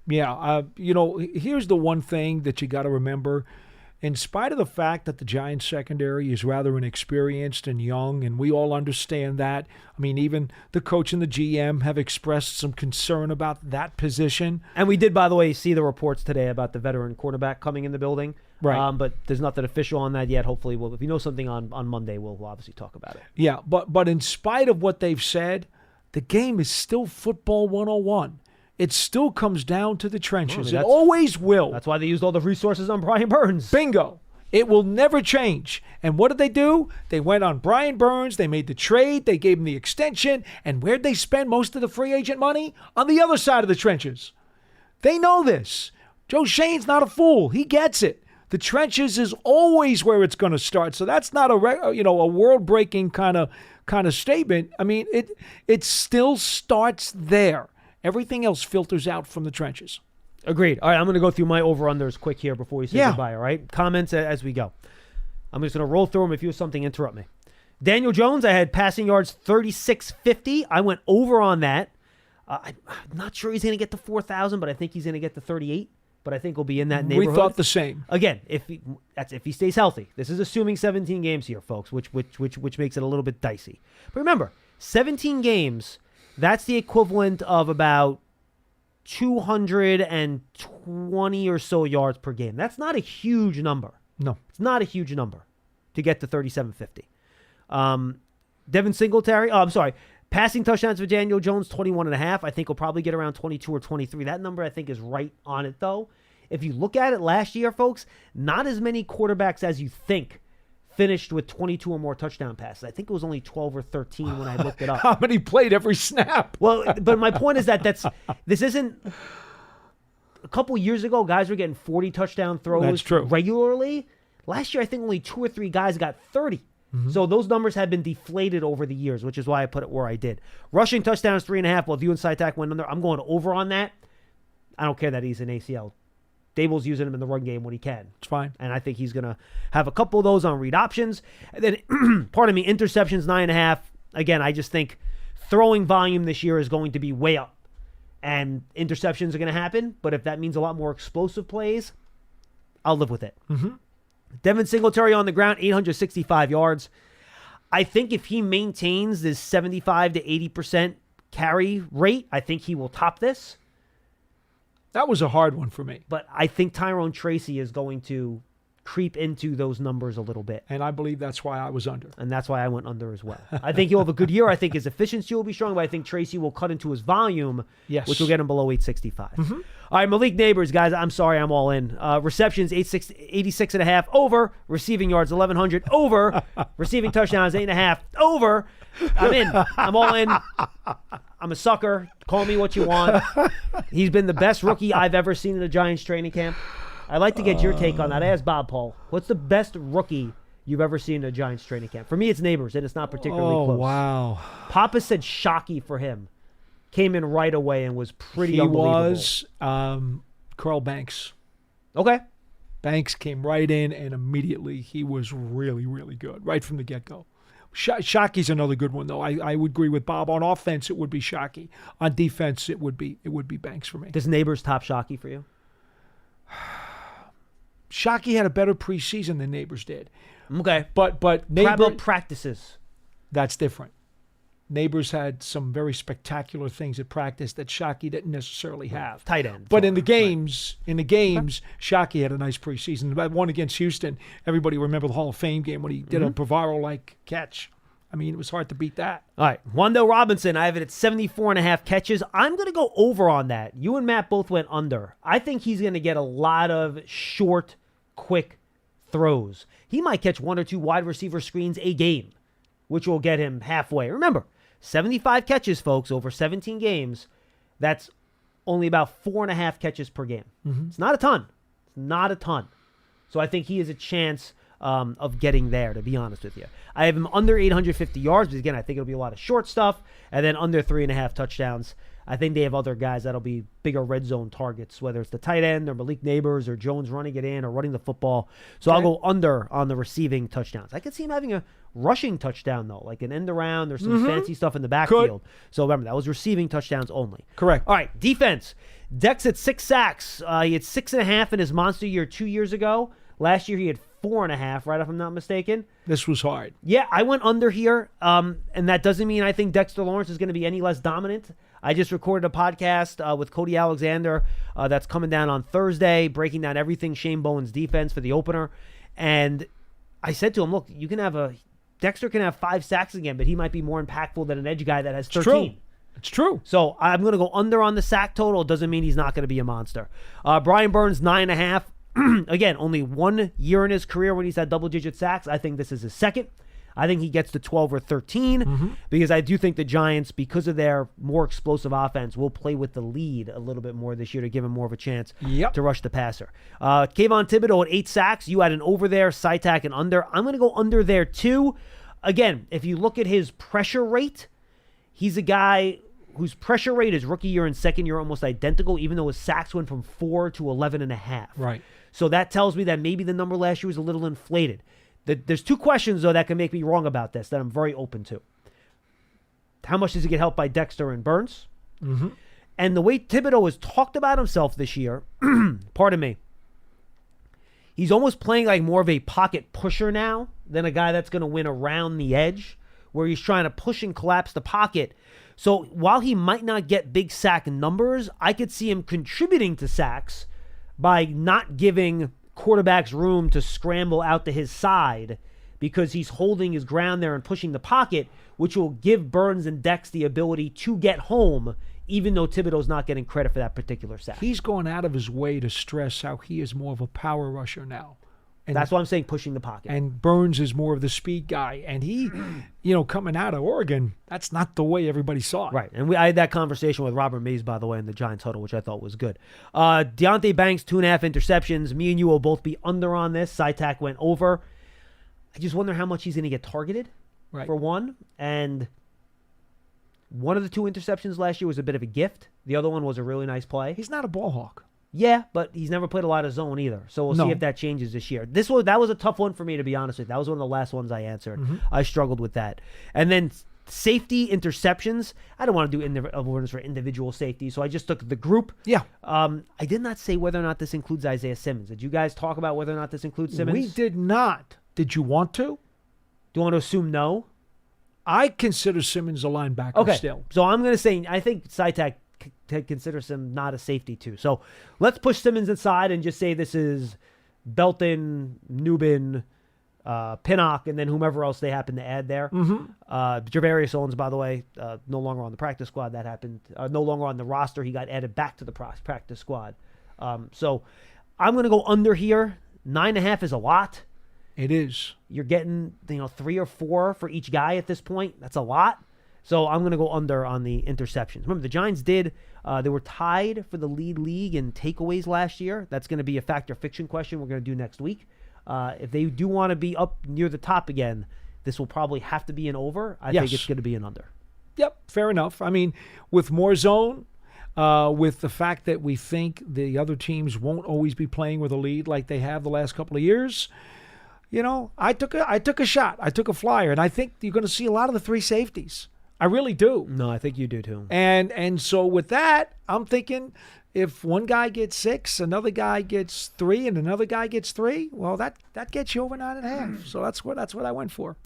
Speaker 8: yeah, here's the one thing that you got to remember. In spite of the fact that the Giants secondary is rather inexperienced and young, and we all understand that, I mean, even the coach and the GM have expressed some concern about that position.
Speaker 7: And we did, by the way, see the reports today about the veteran quarterback coming in the building.
Speaker 8: Right.
Speaker 7: But there's nothing official on that yet. Hopefully, if you know something on Monday, we'll obviously talk about it.
Speaker 8: Yeah, but in spite of what they've said, the game is still football 101. It still comes down to the trenches. It always will.
Speaker 7: That's why they used all the resources on Brian Burns.
Speaker 8: Bingo. It will never change. And what did they do? They went on Brian Burns. They made the trade. They gave him the extension. And where'd they spend most of the free agent money? On the other side of the trenches. They know this. Joe Shane's not a fool. He gets it. The trenches is always where it's going to start. So that's not a world-breaking kind of statement. I mean, it still starts there. Everything else filters out from the trenches.
Speaker 7: Agreed. All right, I'm going to go through my over-unders quick here before we say
Speaker 8: Yeah.
Speaker 7: goodbye, all right? Comments as we go. I'm just going to roll through them. If you have something, interrupt me. Daniel Jones, I had passing yards 3650. I went over on that. I'm not sure he's going to get to 4,000, but I think he's going to get to 38. But I think we'll be in that neighborhood.
Speaker 8: We thought the same.
Speaker 7: Again, if he stays healthy. This is assuming 17 games here, folks, which makes it a little bit dicey. But remember, 17 games, that's the equivalent of about 220 or so yards per game. That's not a huge number.
Speaker 8: No.
Speaker 7: It's not a huge number to get to 3750. Devin Singletary, passing touchdowns for Daniel Jones, 21.5. I think he'll probably get around 22 or 23. That number, I think, is right on it, though. If you look at it last year, folks, not as many quarterbacks as you think finished with 22 or more touchdown passes. I think it was only 12 or 13 when I looked it up.
Speaker 8: How many played every snap?
Speaker 7: Well, but my point is that this isn't... A couple years ago, guys were getting 40 touchdown throws regularly. Last year, I think only 2 or 3 guys got 30. So those numbers have been deflated over the years, which is why I put it where I did. Rushing touchdowns, 3.5. Well, if you and Sitek went under, I'm going over on that. I don't care that he's an ACL. Dable's using him in the run game when he can.
Speaker 8: It's fine.
Speaker 7: And I think he's going to have a couple of those on read options. And then, interceptions, 9.5. Again, I just think throwing volume this year is going to be way up. And interceptions are going to happen. But if that means a lot more explosive plays, I'll live with it. Devin Singletary on the ground, 865 yards. I think if he maintains this 75 to 80% carry rate, I think he will top this.
Speaker 8: That was a hard one for me.
Speaker 7: But I think Tyrone Tracy is going to creep into those numbers a little bit.
Speaker 8: And I believe that's why I was under.
Speaker 7: And that's why I went under as well. I think he'll have a good year. I think his efficiency will be strong, but I think Tracy will cut into his volume, which will get him below 865. All right, Malik Neighbors, guys, I'm sorry, I'm all in. Receptions, 86.5, over. Receiving yards, 1,100, over. Receiving touchdowns, 8.5, over. I'm in. I'm all in. I'm a sucker. Call me what you want. He's been the best rookie I've ever seen in the Giants training camp. I'd like to get your take on that. I asked Bob Paul, what's the best rookie you've ever seen in a Giants training camp? For me, it's Neighbors, and it's not particularly close.
Speaker 8: Wow.
Speaker 7: Papa said Shockey for him. Came in right away and was pretty unbelievable.
Speaker 8: He was Carl Banks.
Speaker 7: Okay.
Speaker 8: Banks came right in, and immediately he was really, really good, right from the get-go. Shockey's another good one, though. I would agree with Bob. On offense, it would be Shockey. On defense, it would be Banks for me.
Speaker 7: Does Neighbors top Shockey for you?
Speaker 8: Shockey had a better preseason than Neighbors did.
Speaker 7: Okay.
Speaker 8: But Neighbors
Speaker 7: practices.
Speaker 8: That's different. Neighbors had some very spectacular things at practice that Shockey didn't necessarily have.
Speaker 7: Tight end.
Speaker 8: But in the games, Shockey had a nice preseason. That one against Houston, everybody remember the Hall of Fame game when he did a Bavaro-like catch. I mean, it was hard to beat that.
Speaker 7: All right. Wando Robinson, I have it at 74.5 catches. I'm going to go over on that. You and Matt both went under. I think he's going to get a lot of short, quick throws. He might catch 1 or 2 wide receiver screens a game, which will get him halfway. Remember, 75 catches, folks, over 17 games. That's only about 4.5 catches per game. It's not a ton. It's not a ton. So I think he has a chance of getting there, to be honest with you. I have him under 850 yards, but again, I think it'll be a lot of short stuff, and then under 3.5 touchdowns. I think they have other guys that'll be bigger red zone targets, whether it's the tight end or Malik Neighbors or Jones running it in or running the football. So I'll go under on the receiving touchdowns. I could see him having a rushing touchdown, though, like an end around. There's some fancy stuff in the backfield. So remember, that was receiving touchdowns only.
Speaker 8: Correct.
Speaker 7: All right, defense. Dex at 6 sacks. He had 6.5 in his monster year 2 years ago. Last year he had 4.5, right, if I'm not mistaken.
Speaker 8: This was hard.
Speaker 7: Yeah, I went under here, and that doesn't mean I think Dexter Lawrence is going to be any less dominant. I just recorded a podcast with Cody Alexander that's coming down on Thursday, breaking down everything Shane Bowen's defense for the opener. And I said to him, look, Dexter can have 5 sacks again, but he might be more impactful than an edge guy that has 13.
Speaker 8: It's true.
Speaker 7: So I'm going to go under on the sack total. It doesn't mean he's not going to be a monster. Brian Burns, 9.5. Again, only 1 year in his career when he's had double-digit sacks. I think this is his second. I think he gets to 12 or 13 because I do think the Giants, because of their more explosive offense, will play with the lead a little bit more this year to give him more of a chance to rush the passer. Kayvon Thibodeau at 8 sacks. You had an over there, Sitek an under. I'm going to go under there too. Again, if you look at his pressure rate, he's a guy whose pressure rate is rookie year and second year almost identical, even though his sacks went from 4 to 11.5.
Speaker 8: Right.
Speaker 7: So that tells me that maybe the number last year was a little inflated. There's two questions, though, that can make me wrong about this that I'm very open to. How much does he get helped by Dexter and Burns?
Speaker 8: Mm-hmm.
Speaker 7: And the way Thibodeau has talked about himself this year, pardon me, he's almost playing like more of a pocket pusher now than a guy that's going to win around the edge, where he's trying to push and collapse the pocket. So while he might not get big sack numbers, I could see him contributing to sacks by not giving quarterbacks room to scramble out to his side because he's holding his ground there and pushing the pocket, which will give Burns and Dex the ability to get home, even though Thibodeau's not getting credit for that particular sack.
Speaker 8: He's going out of his way to stress how he is more of a power rusher now. And
Speaker 7: that's why I'm saying pushing the pocket.
Speaker 8: And Burns is more of the speed guy. And he, coming out of Oregon, that's not the way everybody saw it.
Speaker 7: Right. And I had that conversation with Robert Mays, by the way, in the Giants huddle, which I thought was good. Deonte Banks, 2.5 interceptions. Me and you will both be under on this. Sytak went over. I just wonder how much he's going to get targeted, for one. And one of the 2 interceptions last year was a bit of a gift. The other one was a really nice play.
Speaker 8: He's not a ball hawk.
Speaker 7: Yeah, but he's never played a lot of zone either. So we'll see if that changes this year. That was a tough one for me, to be honest with you. That was one of the last ones I answered.
Speaker 8: Mm-hmm.
Speaker 7: I struggled with that. And then safety interceptions. I don't want to do awards for individual safety, so I just took the group.
Speaker 8: Yeah.
Speaker 7: I did not say whether or not this includes Isaiah Simmons. Did you guys talk about whether or not this includes Simmons?
Speaker 8: We did not. Did you want to?
Speaker 7: Do you want to assume no?
Speaker 8: I consider Simmons a linebacker still.
Speaker 7: So I'm going to say I think Sytak considers him not a safety too. So let's push Simmons inside and just say this is Belton, Nubin, Pinnock, and then whomever else they happen to add there.
Speaker 8: Mm-hmm.
Speaker 7: Javarius Owens, by the way, no longer on the practice squad. That happened. No longer on the roster. He got added back to the practice squad. So I'm going to go under here. 9.5 is a lot.
Speaker 8: It is.
Speaker 7: You're getting 3 or 4 for each guy at this point. That's a lot. So I'm going to go under on the interceptions. Remember, the Giants they were tied for the league in takeaways last year. That's going to be a factor fiction question we're going to do next week. If they do want to be up near the top again, this will probably have to be an over. I think it's going to be an under.
Speaker 8: Yep, fair enough. I mean, with more zone, with the fact that we think the other teams won't always be playing with a lead like they have the last couple of years, I took a shot. I took a flyer, and I think you're going to see a lot of the 3 safeties. I really do.
Speaker 7: No, I think you do too.
Speaker 8: And so with that, I'm thinking if one guy gets 6, another guy gets 3, and another guy gets 3, well, that gets you over 9.5. So that's what I went for.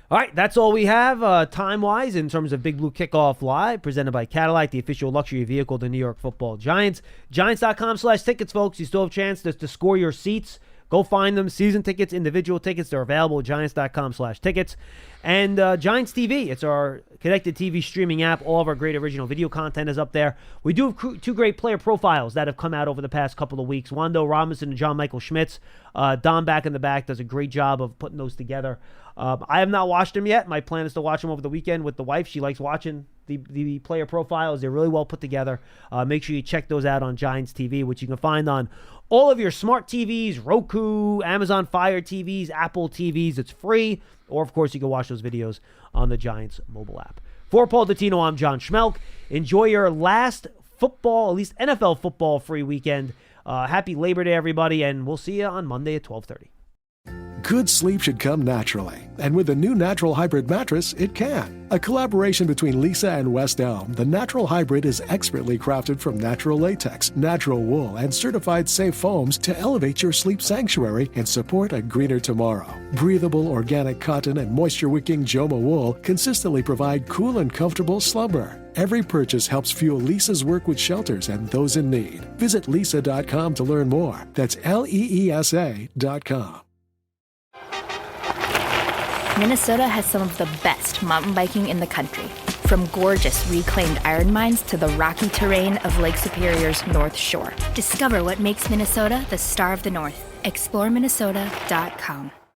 Speaker 7: All right, that's all we have time-wise in terms of Big Blue Kickoff Live, presented by Cadillac, the official luxury vehicle of the New York Football Giants. Giants.com/tickets, folks. You still have a chance to score your seats. Go find them. Season tickets, individual tickets, they're available at Giants.com/tickets. And Giants TV, it's our connected TV streaming app. All of our great original video content is up there. We do have 2 great player profiles that have come out over the past couple of weeks. Wando Robinson and John Michael Schmitz. Don back in the back does a great job of putting those together. I have not watched them yet. My plan is to watch them over the weekend with the wife. She likes watching the player profiles. They're really well put together. Make sure you check those out on Giants TV, which you can find on all of your smart TVs, Roku, Amazon Fire TVs, Apple TVs. It's free. Or, of course, you can watch those videos on the Giants mobile app. For Paul Dottino, I'm John Schmeelk. Enjoy your last football, at least NFL football free weekend. Happy Labor Day, everybody, and we'll see you on Monday at 12:30.
Speaker 17: Good sleep should come naturally, and with the new Natural Hybrid mattress, it can. A collaboration between Lisa and West Elm, the Natural Hybrid is expertly crafted from natural latex, natural wool, and certified safe foams to elevate your sleep sanctuary and support a greener tomorrow. Breathable organic cotton and moisture-wicking Joma wool consistently provide cool and comfortable slumber. Every purchase helps fuel Lisa's work with shelters and those in need. Visit lisa.com to learn more. That's LEESA.com.
Speaker 18: Minnesota has some of the best mountain biking in the country. From gorgeous reclaimed iron mines to the rocky terrain of Lake Superior's North Shore. Discover what makes Minnesota the star of the North. ExploreMinnesota.com.